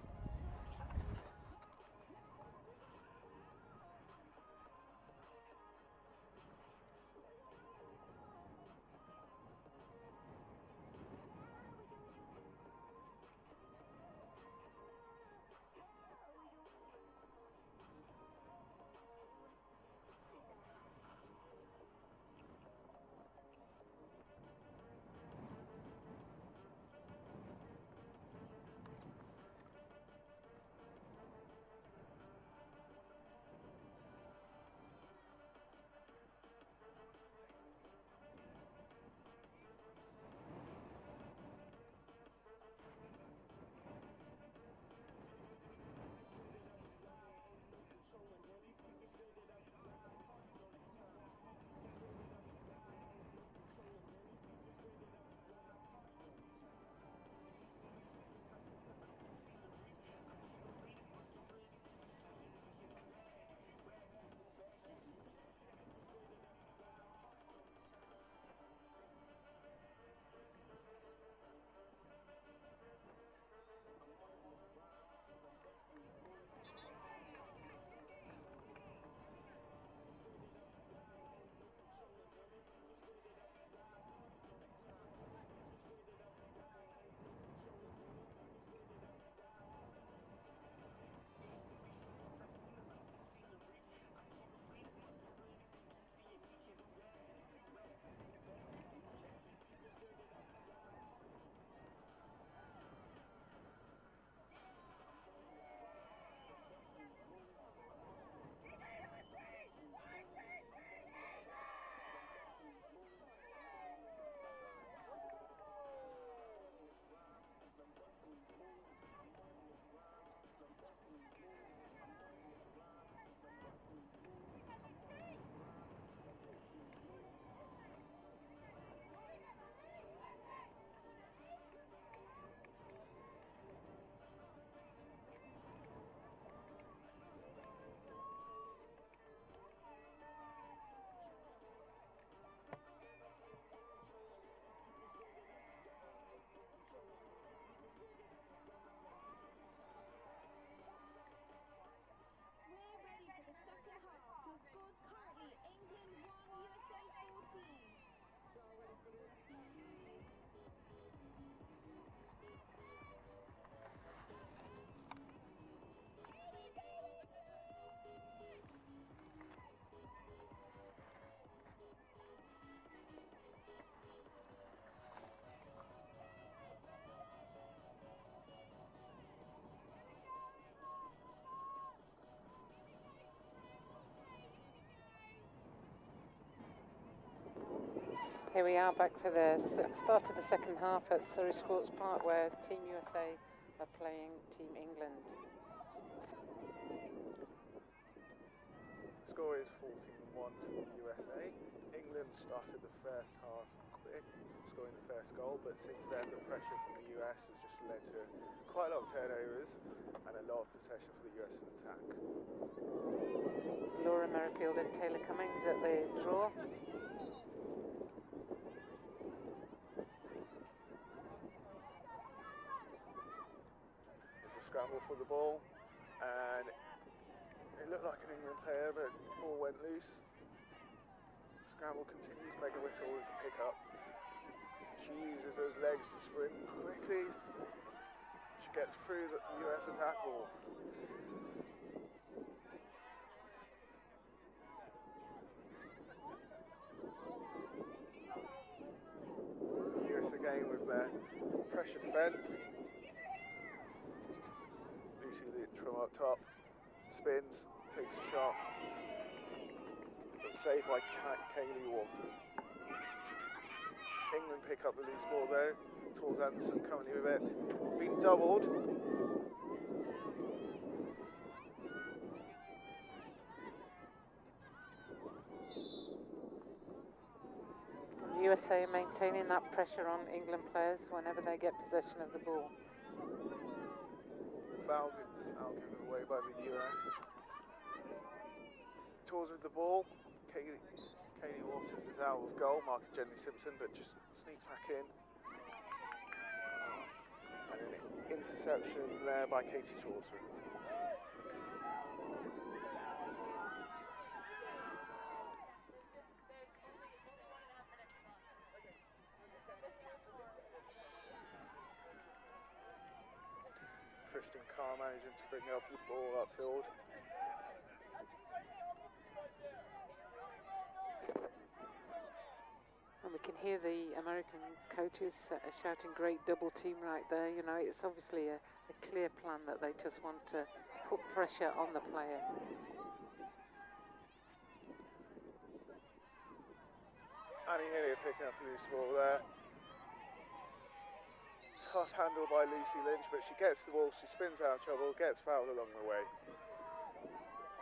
Here we are back for the start of the second half at Surrey Sports Park, where Team USA are playing Team England. The score is 14-1 to the USA. England started the first half quick, scoring the first goal, but since then the pressure from the US has just led to quite a lot of turnovers and a lot of possession for the US in attack. It's Laura Merrifield and Taylor Cummings at the draw. Scramble for the ball, And it looked like an England player, but the ball went loose. Scramble continues. Megan Whittle with the pick-up. She uses those legs to sprint quickly. She gets through the US attack ball. The US again with their pressure defence. Lucy Lynch from up top. Spins, takes a shot. But saved by Kaylee Waters. England pick up the loose ball though. Towards Anderson currently with it. Been doubled. USA maintaining that pressure on England players whenever they get possession of the ball. Foul given away by the US. Tours with the ball. Kaylee Waters is out of goal, marking Jenny Simpson, but just sneaks back in. And an interception there by Katie Shawsford. Kristen Carr managing to bring up the ball upfield. And we can hear the American coaches shouting great double team right there. You know, it's obviously a clear plan that they just want to put pressure on the player. Annie Hillier picking up a loose ball there. Tough handle by Lucy Lynch, but she gets the ball, she spins out of trouble, gets fouled along the way.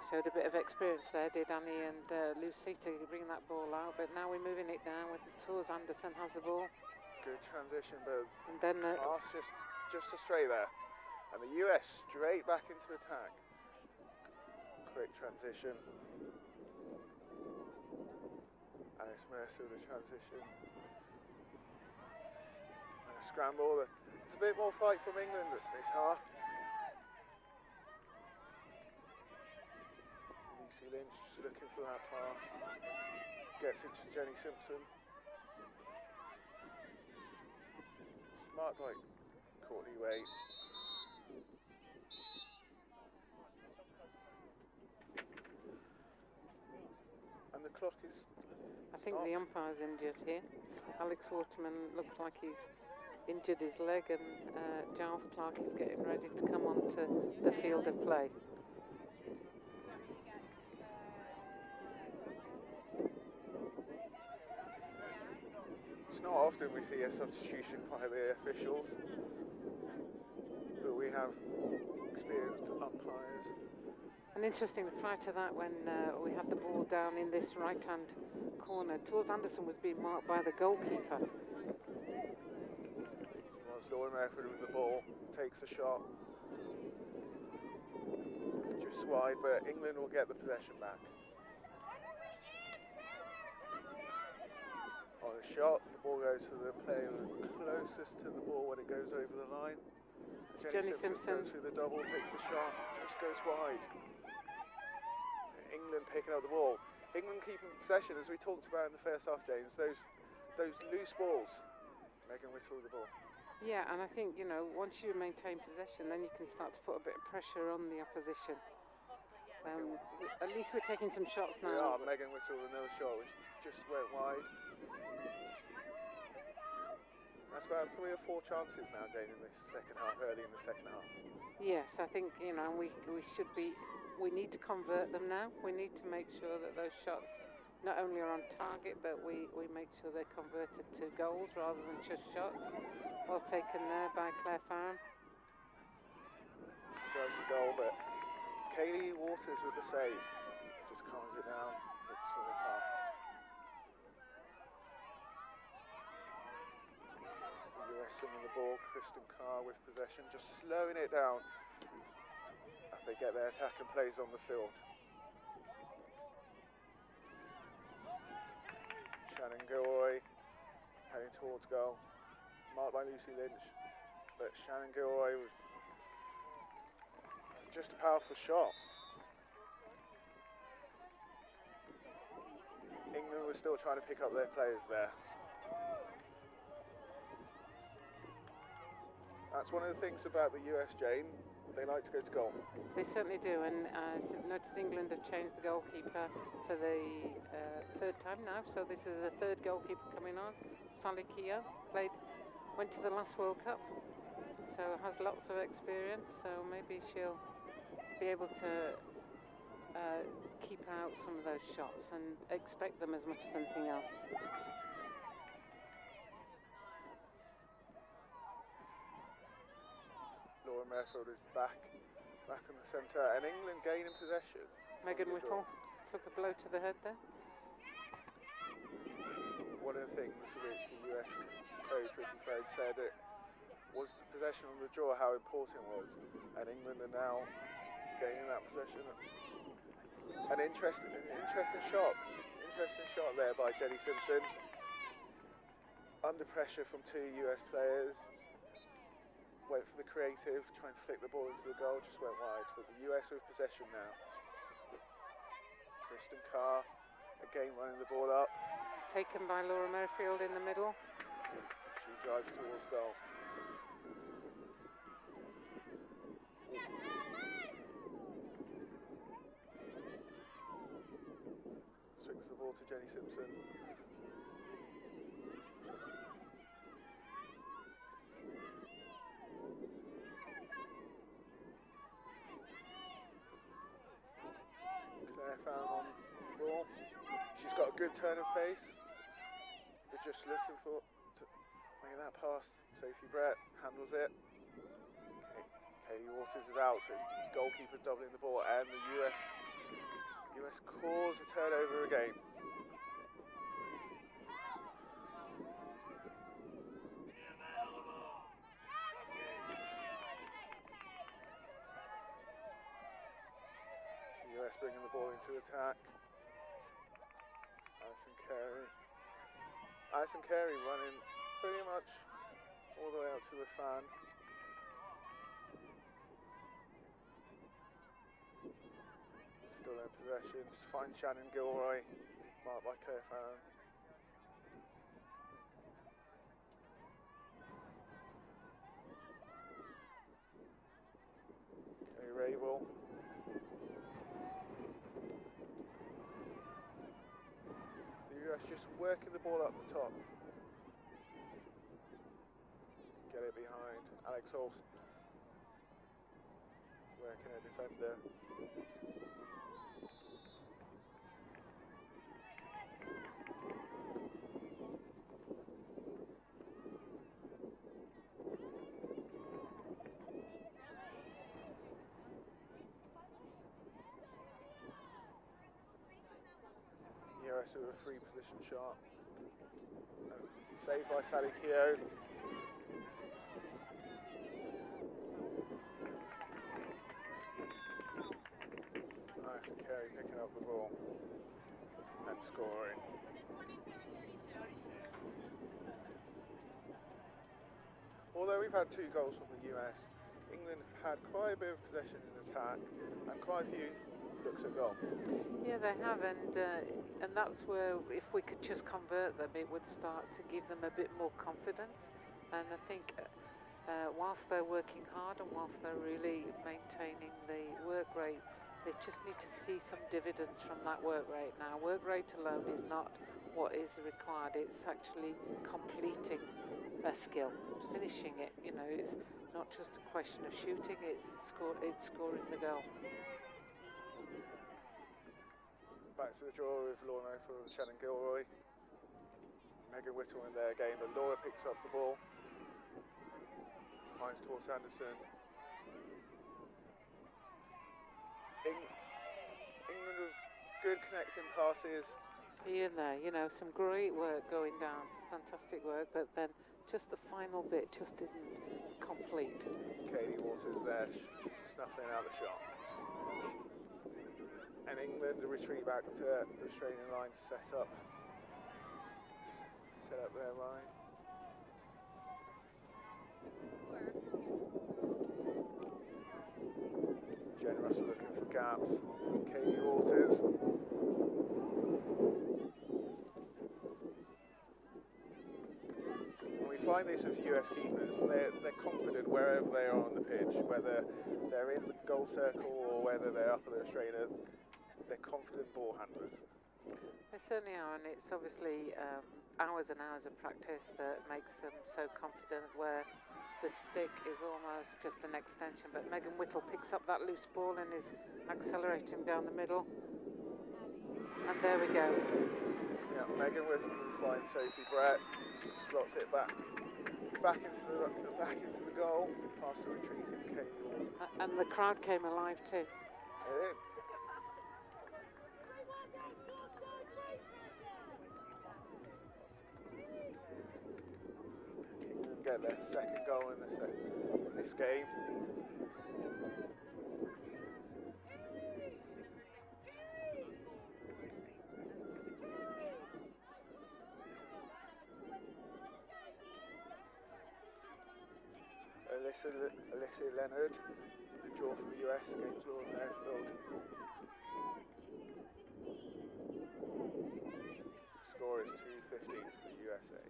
Showed a bit of experience there, did Annie and Lucy, to bring that ball out, but now we're moving it down with Tours Anderson has the ball. Good transition, but and then pass just astray there. And the US straight back into attack. Quick transition. Alice Mercer with the transition. And a scramble. It's a bit more fight from England this half. Lucy Lynch just looking for that pass. Gets into Jenny Simpson. Smart like Courtney Wade. And the clock is I think stopped. the umpire's injured here. Alex Waterman looks like he's injured his leg, and Giles Clark is getting ready to come onto the field of play. It's not often we see a substitution by the officials, but we have experienced umpires. And interestingly, prior to that, when we had the ball down in this right-hand corner, Tours Anderson was being marked by the goalkeeper. As Lauren Merford with the ball, takes the shot. Just wide, but England will get the possession back. On a shot, the ball goes to the player closest to the ball when it goes over the line. Jenny Simpson goes through the double, takes the shot, just goes wide. England picking up the ball. England keeping possession, as we talked about in the first half, James. Those loose balls. Megan Whittle with the ball. Yeah, and I think, you know, once you maintain possession, then you can start to put a bit of pressure on the opposition. At least we're taking some shots now. We are. Megan Whittle with another shot, which just went wide. That's about 3 or 4 chances now, Jane, in this second half, early in the second half. Yes, I think, you know, we need to convert them now. We need to make sure that those shots not only are on target, but we make sure they're converted to goals rather than just shots. Well taken there by Claire Farron. She drives the goal, but Kaylee Waters with the save. Just calms it down, looks for the pass. The US winning the ball, Kristen Carr with possession, just slowing it down as they get their attack and plays on the field. Shannon Gilroy heading towards goal, marked by Lucy Lynch, but Shannon Gilroy was just a powerful shot. England was still trying to pick up their players there. That's one of the things about the US, Jane. They like to go to goal. They certainly do, and notice England have changed the goalkeeper for the third time now, so this is the third goalkeeper coming on. Sally Keogh went to the last World Cup, so has lots of experience, so maybe she'll be able to keep out some of those shots and expect them as much as anything else. Laura Merfield is back in the centre, and England gaining possession. Megan Whittle took a blow to the head there. One of the things which the US coach Ricky Fade said it was the possession on the draw, how important it was, and England are now gaining that possession. An interesting shot there by Jenny Simpson. Under pressure from two US players. Went for the creative, trying to flick the ball into the goal, just went wide. But the US with possession now. Kristen Carr again running the ball up. Taken by Laura Merfield in the middle. She drives towards goal. Swings the ball to Jenny Simpson. Claire found on the ball. She's got a good turn of pace. They're just looking to make that pass. Sophie Brett handles it. Katie Waters is out, so goalkeeper doubling the ball, and the US cause a turnover again. The US bringing the ball into attack. Alison Carey running pretty much all the way out to the fan. Still in possession, just find Shannon Gilroy, marked by Claire Farron. Kelly Rabel. The US just working the ball up the top. Get it behind Alex Holst. Working a defender. US with a free position shot. Saved by Sally Keogh. Nice, Carey picking up the ball and scoring. Although we've had 2 goals from the US, England have had quite a bit of possession in attack and quite a few looks at goal. Yeah, they have, and that's where if we could just convert them, it would start to give them a bit more confidence. And I think whilst they're working hard and whilst they're really maintaining the work rate, they just need to see some dividends from that work rate now. Work rate alone is not what is required. It's actually completing a skill, finishing it. You know, it's not just a question of shooting, it's scoring the goal. Back to the draw with Laura Merfield and Shannon Gilroy. Megan Whittle in there again, but Laura picks up the ball. Finds Tor Sanderson. England with good connecting passes. Here and there, you know, some great work going down, fantastic work, but then just the final bit just didn't complete. Katie Waters there, snuffling out the shot. And England retreat back to the restraining line to set up their line. gaps. Katie Waters. And we find this with US keepers, they're confident wherever they are on the pitch, whether they're in the goal circle or whether they're up at the Australia, they're confident ball handlers. They certainly are, and it's obviously hours and hours of practice that makes them so confident, where the stick is almost just an extension. But Megan Whittle picks up that loose ball and is accelerating down the middle. And there we go. Yeah, Megan Whittle finds Sophie Brett, slots it back into the goal, past the retreating Katie Waters. And the crowd came alive too. Yeah. Get their second goal in this game. Alyssa Leonard, the draw for the US against Lauren Airfield. Score is 2-15 for the USA.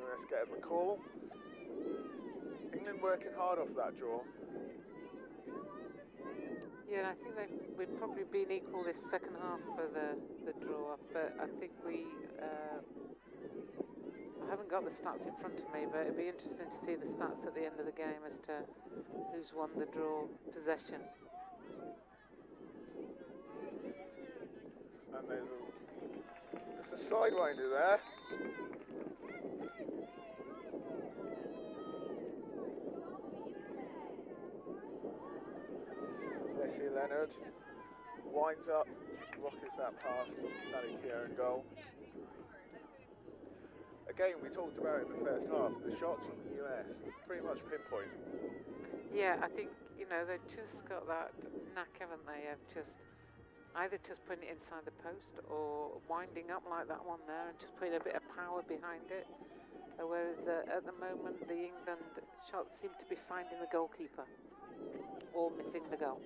US getting the call. England working hard off that draw. Yeah, I think we've probably been equal this second half for the draw, but I think I haven't got the stats in front of me, but it'd be interesting to see the stats at the end of the game as to who's won the draw possession. And there's a sidewinder there. Leslie Leonard winds up, rockets that past Sally Keogh in goal. Again, we talked about it in the first half, the shots from the US, pretty much pinpoint. Yeah, I think, they've just got that knack, haven't they, of either just putting it inside the post or winding up like that one there and just putting a bit of power behind it. Whereas at the moment, the England shots seem to be finding the goalkeeper or missing the goal.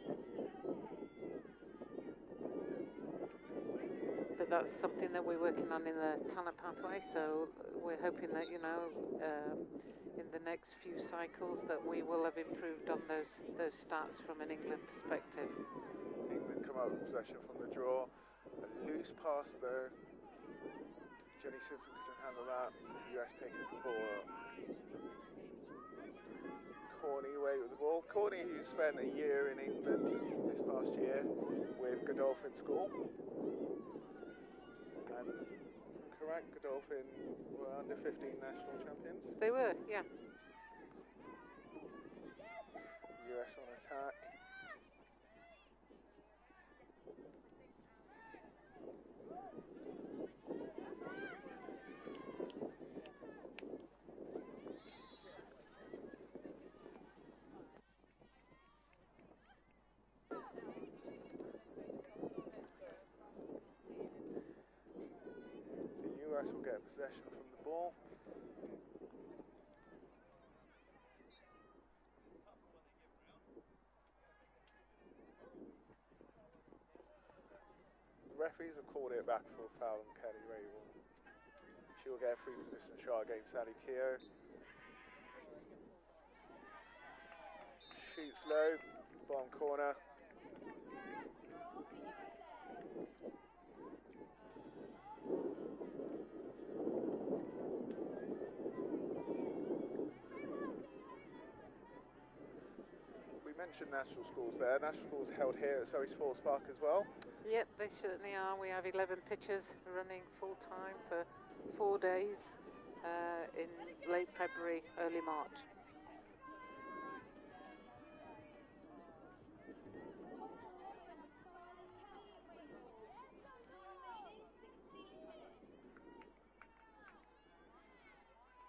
But that's something that we're working on in the talent pathway, so we're hoping that, in the next few cycles that we will have improved on those stats from an England perspective. England come out with possession from the draw. A loose pass though. Jenny Simpson couldn't handle that. US picking the ball up. Corney away with the ball. Corney, who spent a year in England this past year with Godolphin School. And correct, Godolphin were under 15 national champions. They were, yeah. US on attack. The US will get possession from the ball. The referees have called it back for a foul on Kelly Rabel. She will get a free position shot against Sally Keogh. Shoots low, bottom corner. We mentioned national schools there. National schools held here at Surrey Sports Park as well. Yep, they certainly are. We have 11 pitches running full time for 4 days in late February, early March.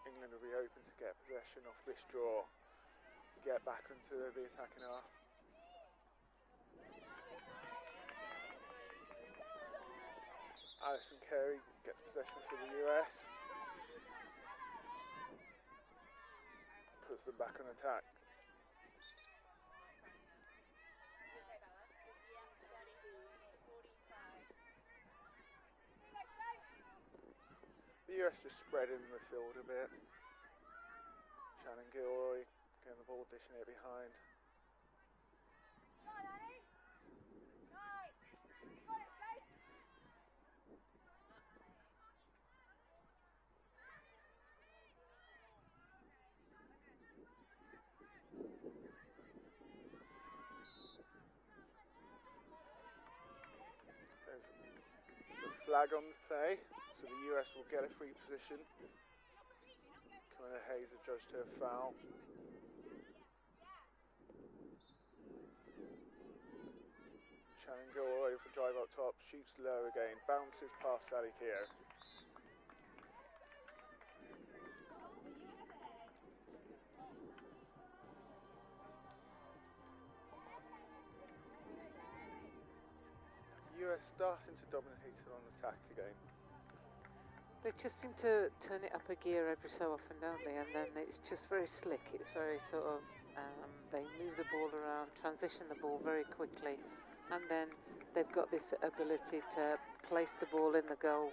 England will be open to get possession off this draw, get back into the attacking half. Alison Carey gets possession for the US. Puts them back on attack. The US just spread in the field a bit. Shannon Gilroy getting the ball, dishing it behind. There's a flag on the play, so the US will get a free position. Camilla Hayes adjudged her foul. Shannon Gilroy for drive up top, shoots low again, bounces past Sally Keogh. US starting to dominate it on attack again. They just seem to turn it up a gear every so often, don't they? And then it's just very slick. It's very sort of, they move the ball around, transition the ball very quickly. And then they've got this ability to place the ball in the goal.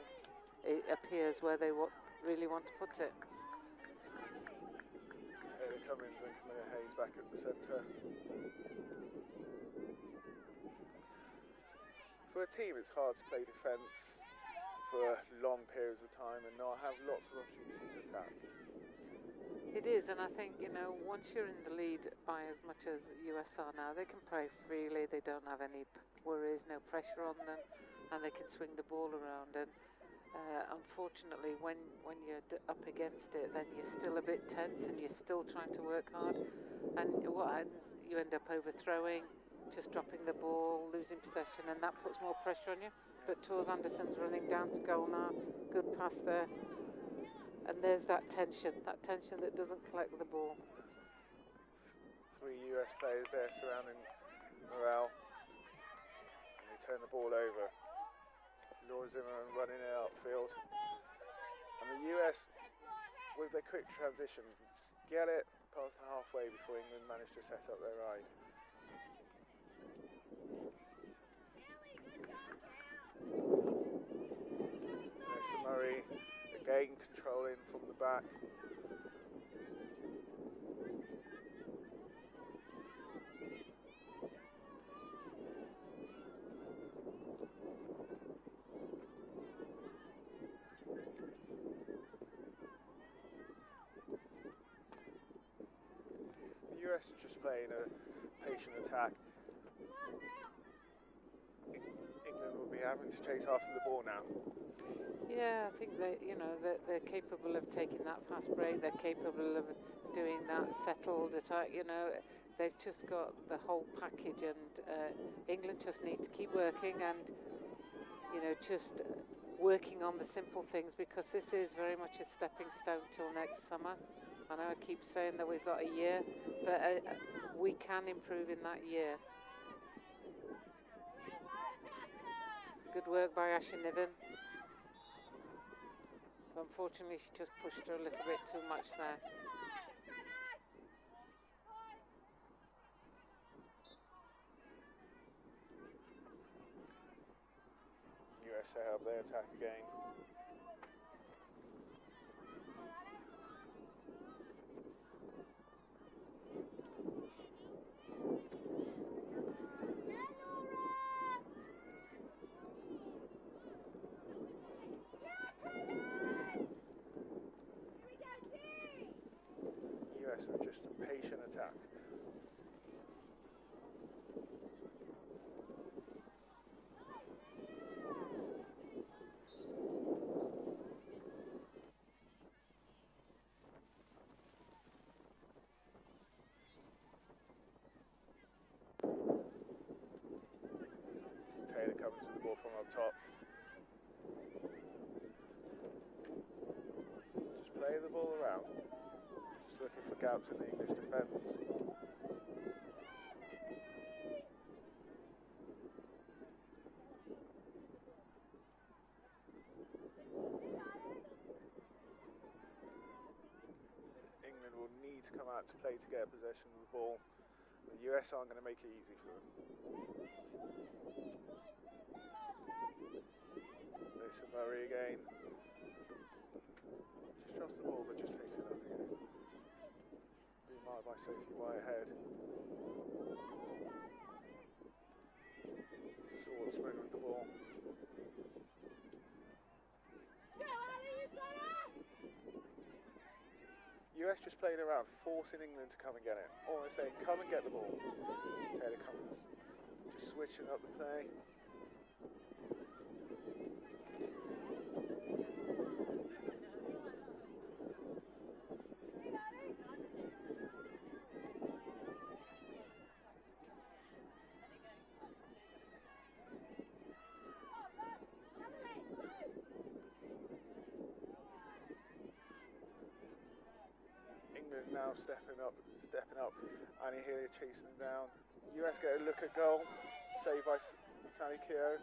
It appears where they really want to put it. Taylor Cummins and Camilla Hayes back at the centre. For a team, it's hard to play defence for long periods of time and not have lots of opportunity to attack. It is, and I think, you know, once you're in the lead by as much as US are now, they can play freely, they don't have any worries, no pressure on them, and they can swing the ball around. And unfortunately, when you're up against it, then you're still a bit tense and you're still trying to work hard. And what happens, you end up overthrowing, just dropping the ball, losing possession, and that puts more pressure on you. But Tors Anderson's running down to goal now. Good pass there. And there's that tension that doesn't collect the ball. 3 US players there surrounding Morale. And they turn the ball over. Laura Zimmerman running it upfield. And the US, with their quick transition, just get it past the halfway before England manage to set up their ride. Melissa Murray again controlling from the back. The US is just playing a patient attack. England will be having to chase after the ball now. Yeah, I think they're capable of taking that fast break. They're capable of doing that settled attack. You know, they've just got the whole package, and England just need to keep working and, you know, just working on the simple things, because this is very much a stepping stone till next summer. I know I keep saying that we've got a year, but we can improve in that year. Good work by Ashley Niven. Unfortunately, she just pushed her a little bit too much there. USA up their attack again. US with just a patient attack. Taylor comes with the ball from up top. Just play the ball around. Just looking for gaps in the English defence. to play to get possession of the ball. The US aren't going to make it easy for them. Lisa Murray again. Just drops the ball, but just picks it up again. Being marked by Sophie Whitehead. Swordsman with the ball. US just playing around, forcing England to come and get it. Almost saying, come and get the ball. Taylor Cummins just switching up the play. Now stepping up, Annie here chasing him down. US get a look at goal, saved by Sally Keogh.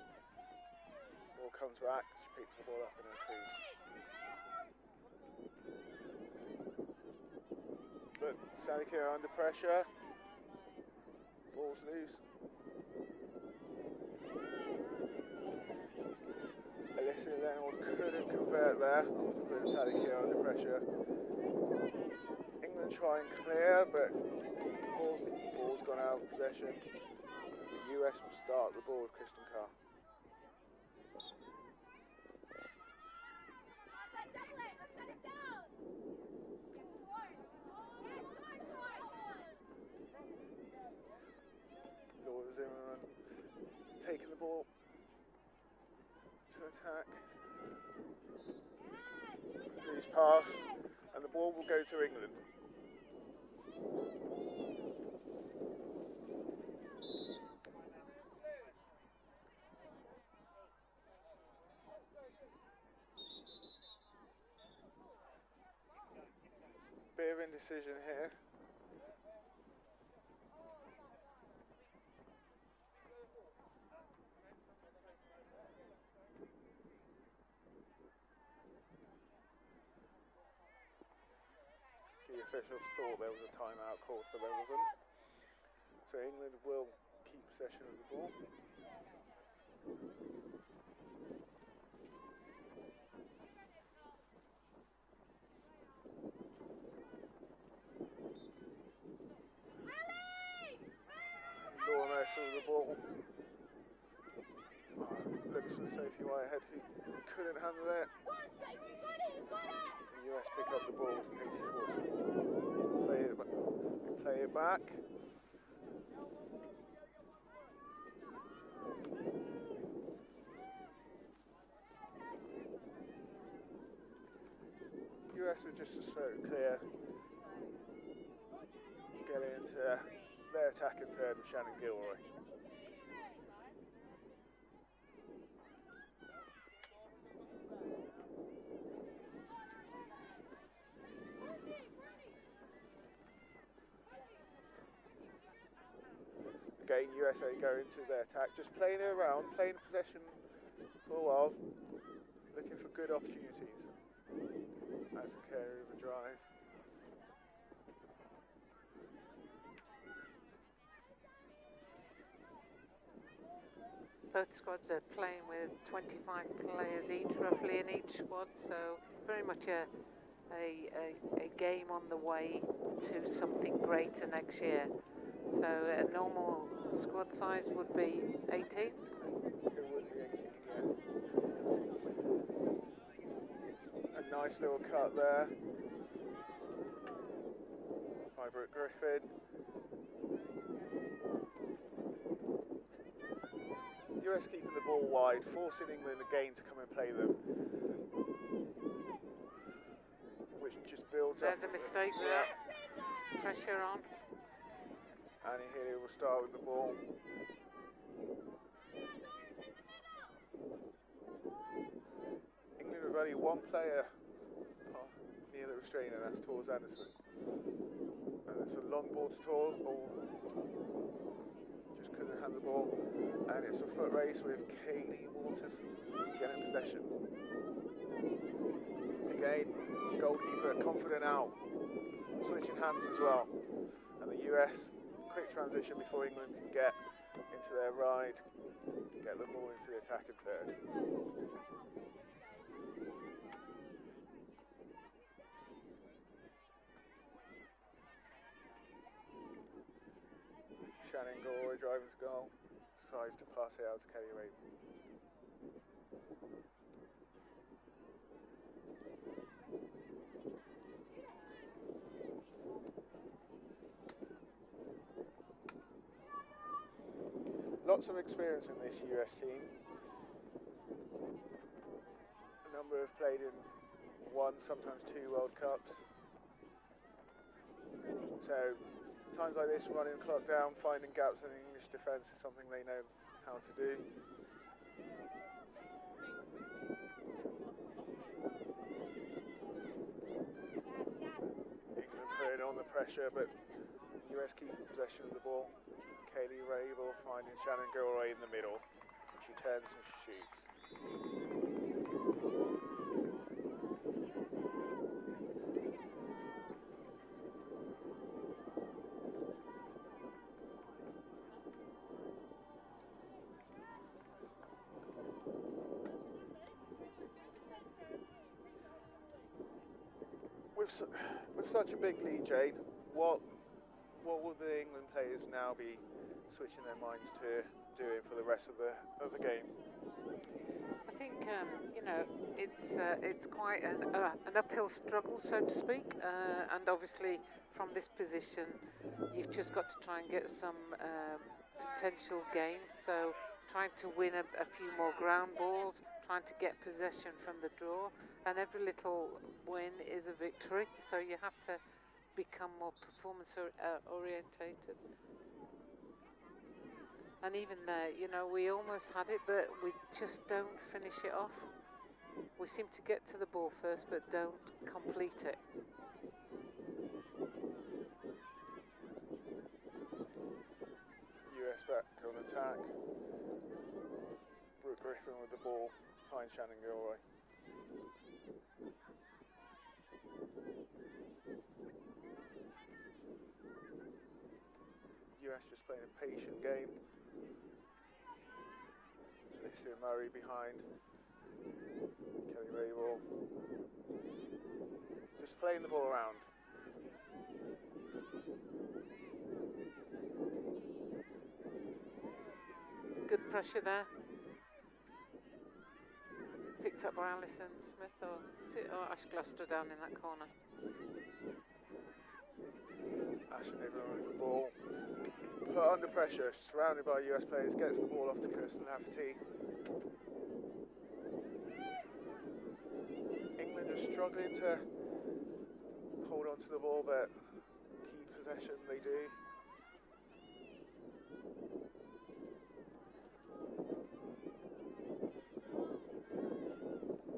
Ball comes back, she picks the ball up in her crease. But Sally Keogh under pressure, ball's loose. Alyssa Reynolds couldn't convert there after putting Sally Keogh under pressure. England try and clear, but ball's gone out of possession. The US will start the ball with Kristen Carr. Laura Zimmerman taking the ball to attack. Loose pass, and the ball will go to England. Bit of indecision here. The officials thought there was a timeout called, but there wasn't. So England will keep possession of the ball. Laura Mercer with the ball. Looks for Sophie Whitehead, who couldn't handle it. The US pick up the ball from Casey Schwartz. Play it back. US were just a stroke clear. Get into their attacking third with Shannon Gilroy. Again, USA go into their attack, just playing it around, playing possession for a while, looking for good opportunities. That's a carry of a drive. Both squads are playing with 25 players each, roughly in each squad, so very much a game on the way to something greater next year. So a normal squad size would be 18? It would be 18, yeah. A nice little cut there by Brooke Griffin. US keeping the ball wide, forcing England again to come and play them. Which just builds There's up. There's a mistake with that. Pressure on. Annie Healy will start with the ball. England have only one player near the restrainer, that's Tors Anderson. And it's a long ball to Tors, just couldn't hand the ball. And it's a foot race with Kaylee Waters getting possession. Again, goalkeeper confident out. switching hands as well. And the US, quick transition before England can get into their ride, get the ball into the attacking third. Shannon Gore driving to goal, decides to pass it out to Kelly Rabel. Lots of experience in this US team. A number have played in one, sometimes two World Cups. So times like this, running the clock down, finding gaps in the English defence is something they know how to do. England putting on the pressure, but US keeping possession of the ball. Kaylee Rabel finding Shannon Gilroy in the middle. She turns and shoots. With such a big lead, Jane, what will the England players now be switching their minds to doing for the rest of the game? I think you know, it's quite an uphill struggle, so to speak, and obviously from this position you've just got to try and get some potential gains, so trying to win a few more ground balls, trying to get possession from the draw, and every little win is a victory, so you have to become more performance orientated. And even there, you know, we almost had it, but we just don't finish it off. We seem to get to the ball first, but don't complete it. US back on attack. Brooke Griffin with the ball, finds Shannon Gilroy. US just playing a patient game. Alicia Murray behind. Kelly Rabel. Just playing the ball around. Good pressure there. Picked up by Alison Smith, or is it? Or Ash Gloucester down in that corner. Ashley Niven with the ball. Put under pressure, surrounded by US players, gets the ball off to Kirsten Lafferty. England are struggling to hold on to the ball, but keep possession they do.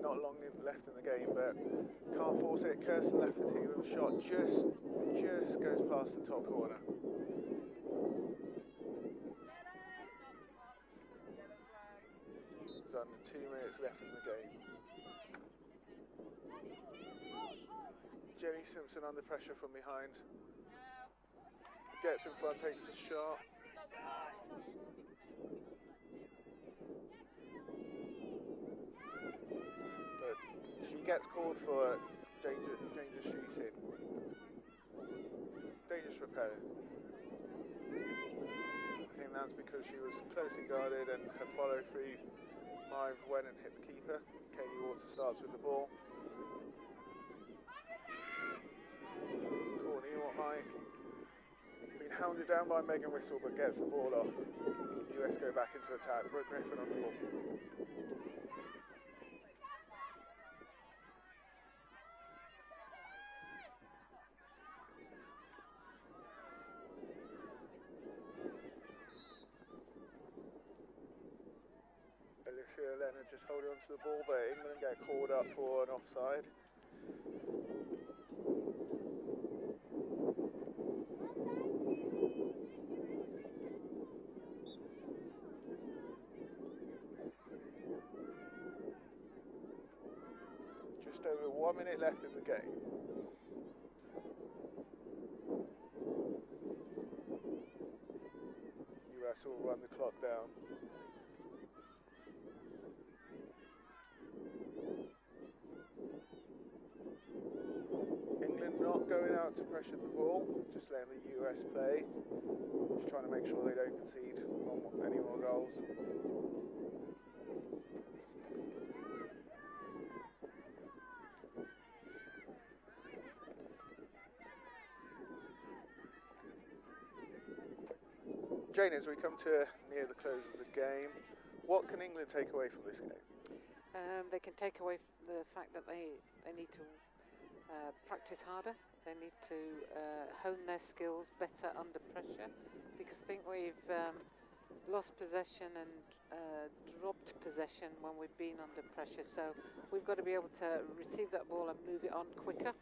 Not long left in the game, but can't force it. Kirsten Lafferty with a shot just goes past the top corner. There's under 2 minutes left in the game. Jenny Simpson under pressure from behind. Gets in front, takes a shot. But she gets called for dangerous shooting. Dangerous repairing. I think that's because she was closely guarded and her follow through Mive went and hit the keeper. Katie Water starts with the ball. Courtney High being hounded down by Megan Whistle, but gets the ball off. US go back into attack. Brooke Griffin on the ball. Alicia Leonard just holding on to the ball, but England get called up for an offside. Just over 1 minute left in the game. US will run the clock down. England not going out to pressure the ball, just letting the US play. Just trying to make sure they don't concede any more goals. Jane, as we come to near the close of the game, what can England take away from this game? They can take away the fact that they need to practice harder. They need to hone their skills better under pressure, because I think we've lost possession and dropped possession when we've been under pressure. So we've got to be able to receive that ball and move it on quicker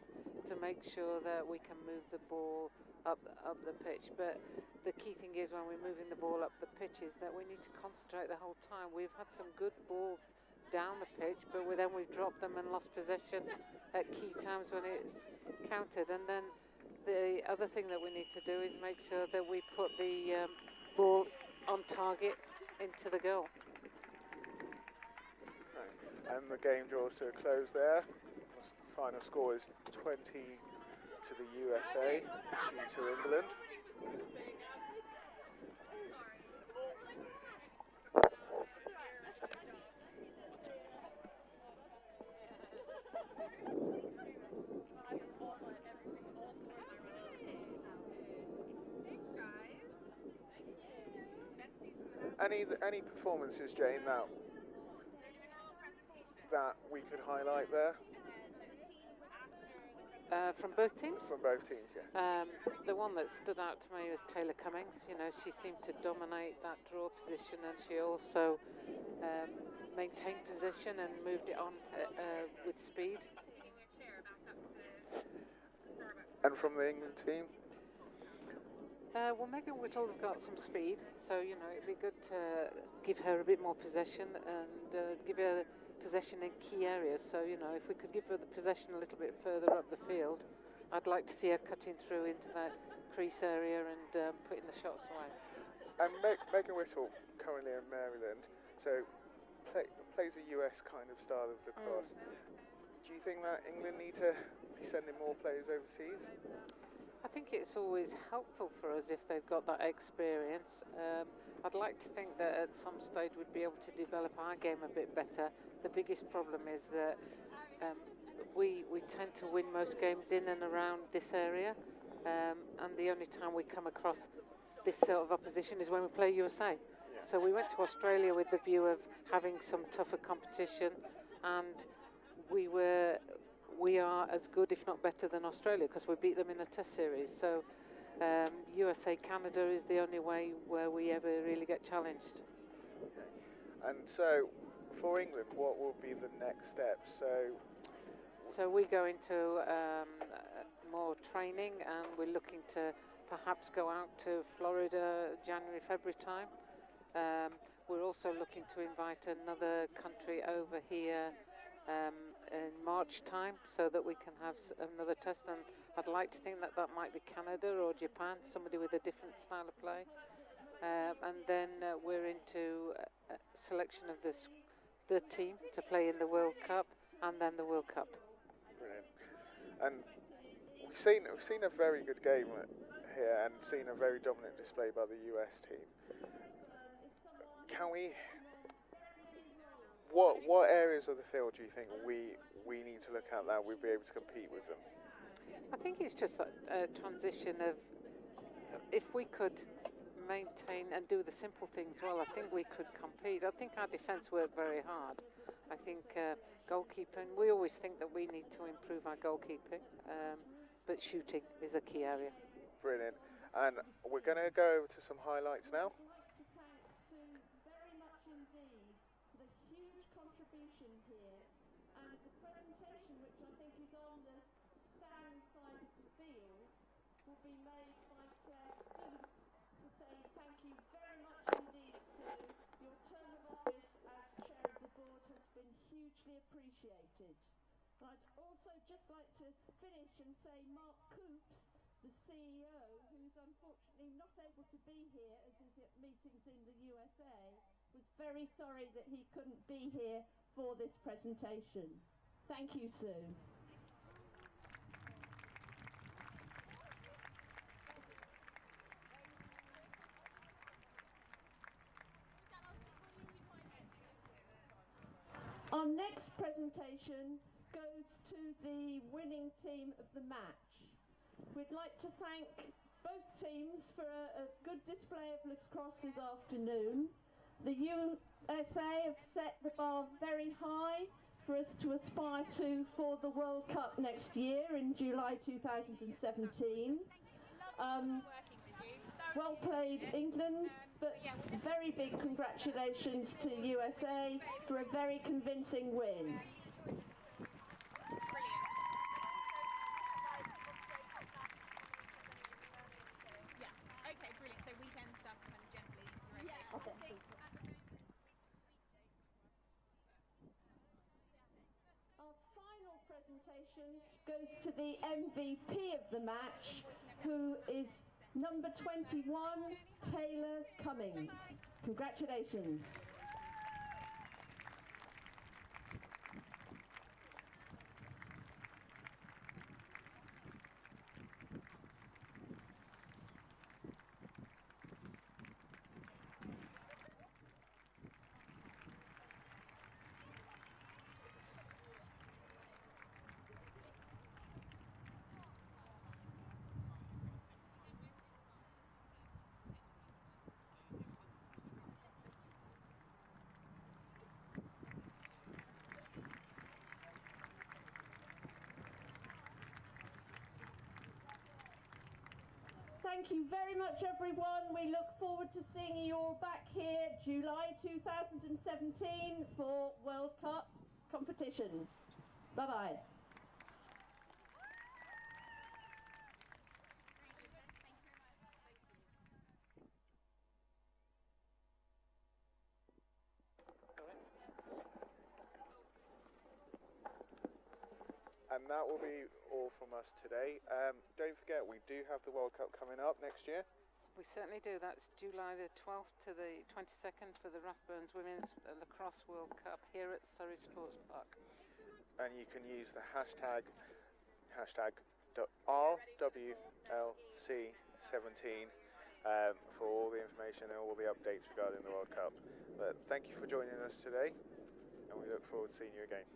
to make sure that we can move the ball up the pitch. But the key thing is, when we're moving the ball up the pitch, is that we need to concentrate the whole time. We've had some good balls down the pitch, but then we've dropped them and lost possession at key times when it's counted. And then the other thing that we need to do is make sure that we put the ball on target into the goal. And the game draws to a close there. The final score is 20 to the USA, 2 to England. Any performances, Jane, that we could highlight there? From both teams? From both teams, yeah. The one that stood out to me was Taylor Cummings. You know, she seemed to dominate that draw position, and she also maintained possession and moved it on with speed. And from the England team? Well, Megan Whittle's got some speed, so, you know, it'd be good to give her a bit more possession and give her possession in key areas. So, you know, if we could give her the possession a little bit further up the field, I'd like to see her cutting through into that crease area and putting the shots away. And Megan Whittle, currently in Maryland, so plays a US kind of style of lacrosse. Do you think that England need to be sending more players overseas? I think it's always helpful for us if they've got that experience. I'd like to think that at some stage we'd be able to develop our game a bit better. The biggest problem is that we tend to win most games in and around this area, and the only time we come across this sort of opposition is when we play USA. So we went to Australia with the view of having some tougher competition, and we are as good, if not better, than Australia, because we beat them in a test series. So USA Canada is the only way where we ever really get challenged. And so for England, what will be the next steps? So we go into more training, and we're looking to perhaps go out to Florida January, February time. We're also looking to invite another country over here in March time, so that we can have another test, and I'd like to think that might be Canada or Japan, somebody with a different style of play. And then we're into selection of the team to play in the World Cup, and then the World Cup. Brilliant. And we've seen a very good game here, and seen a very dominant display by the US team. Can we? What areas of the field do you think we need to look at that we'll be able to compete with them? I think it's just that transition of, if we could maintain and do the simple things well, I think we could compete. I think our defence worked very hard. I think goalkeeping, we always think that we need to improve our goalkeeping, but shooting is a key area. Brilliant. And we're going to go over to some highlights now. Appreciated. I'd also just like to finish and say Mark Coops, the CEO, who's unfortunately not able to be here as he's at meetings in USA was very sorry that he couldn't be here for this presentation. Thank you, Sue. Our next presentation goes to the winning team of the match. We'd like to thank both teams for a good display of lacrosse this afternoon. The USA have set the bar very high for us to aspire to for the World Cup next year in July 2017. Well played, England, but very big congratulations to USA for a very convincing win. Our final presentation goes to the MVP of the match, who is number 21, Taylor Cummings. Congratulations. Thank you very much, everyone. We look forward to seeing you all back here July 2017 for World Cup competition. Bye-bye. And that will be all from us today. Don't forget, we do have the World Cup coming up next year. We certainly do. That's July the 12th to the 22nd for the Rathbones Women's Lacrosse World Cup here at Surrey Sports Park. And you can use the hashtag RWLC17 for all the information and all the updates regarding the World Cup. But thank you for joining us today, and we look forward to seeing you again.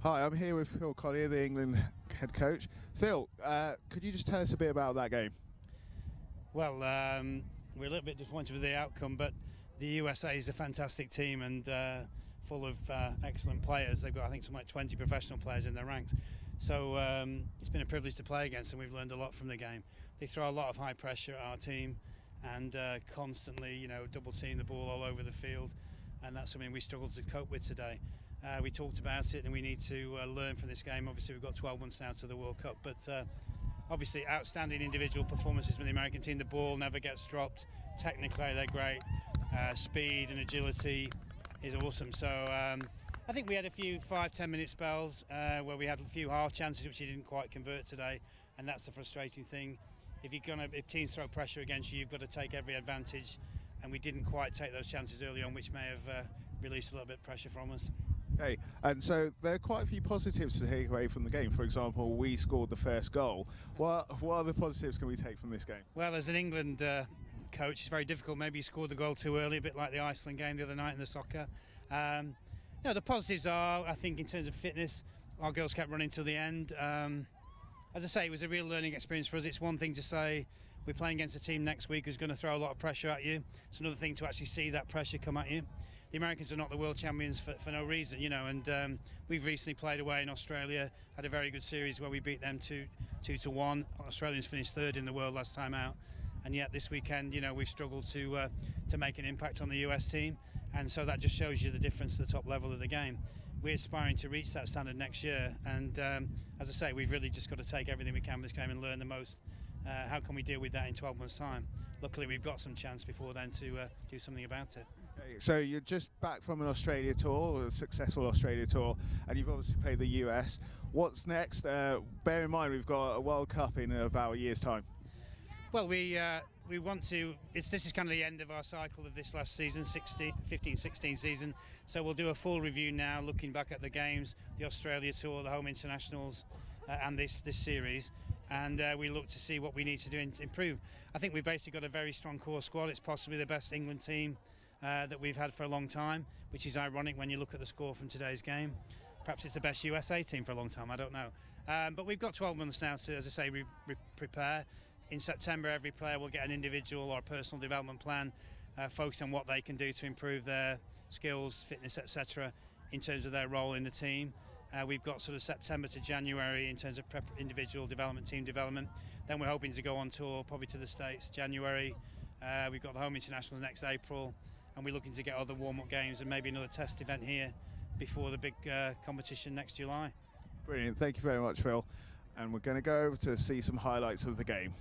Hi, I'm here with Phil Collier, the England head coach. Phil, could you just tell us a bit about that game? Well, we're a little bit disappointed with the outcome, but the USA is a fantastic team and full of excellent players. They've got, I think, something like 20 professional players in their ranks. So it's been a privilege to play against them. We've learned a lot from the game. They throw a lot of high pressure at our team and constantly, double team the ball all over the field, and that's something we struggled to cope with today. We talked about it, and we need to learn from this game. Obviously, we've got 12 months now to the World Cup, but obviously outstanding individual performances from the American team. The ball never gets dropped. Technically, they're great. Speed and agility is awesome. So I think we had a few 5-10 minute spells where we had a few half chances which you didn't quite convert today, and that's the frustrating thing. If teams throw pressure against you, you've got to take every advantage, and we didn't quite take those chances early on, which may have released a little bit of pressure from us. Okay, and so there are quite a few positives to take away from the game. For example, we scored the first goal. What other positives can we take from this game? Well, as an England coach, it's very difficult. Maybe you scored the goal too early, a bit like the Iceland game the other night in the soccer. The positives are, I think, in terms of fitness, our girls kept running till the end. As I say, it was a real learning experience for us. It's one thing to say we're playing against a team next week who's going to throw a lot of pressure at you. It's another thing to actually see that pressure come at you. The Americans are not the world champions for no reason, and we've recently played away in Australia, had a very good series where we beat them 2-1. Australians finished third in the world last time out, and yet this weekend, we've struggled to make an impact on the US team, and so that just shows you the difference at the top level of the game. We're aspiring to reach that standard next year, and as I say, we've really just got to take everything we can from this game and learn the most. How can we deal with that in 12 months' time? Luckily, we've got some chance before then to do something about it. So you're just back from an Australia tour, a successful Australia tour, and you've obviously played the US. What's next? Bear in mind we've got a World Cup in about a year's time. Well, we want to. This is kind of the end of our cycle of this last season, 15-16 season. So we'll do a full review now, looking back at the games, the Australia tour, the home internationals, and this series. And we look to see what we need to do to improve. I think we've basically got a very strong core squad. It's possibly the best England team that we've had for a long time, which is ironic when you look at the score from today's game. Perhaps it's the best USA team for a long time, I don't know. But we've got 12 months now to, as I say, prepare. In September, every player will get an individual or personal development plan focused on what they can do to improve their skills, fitness, etc. in terms of their role in the team. We've got sort of September to January in terms of individual development, team development. Then we're hoping to go on tour, probably to the States, January. We've got the home internationals next April, and we're looking to get other warm-up games and maybe another test event here before the big competition next July. Brilliant, thank you very much, Phil. And we're going to go over to see some highlights of the game.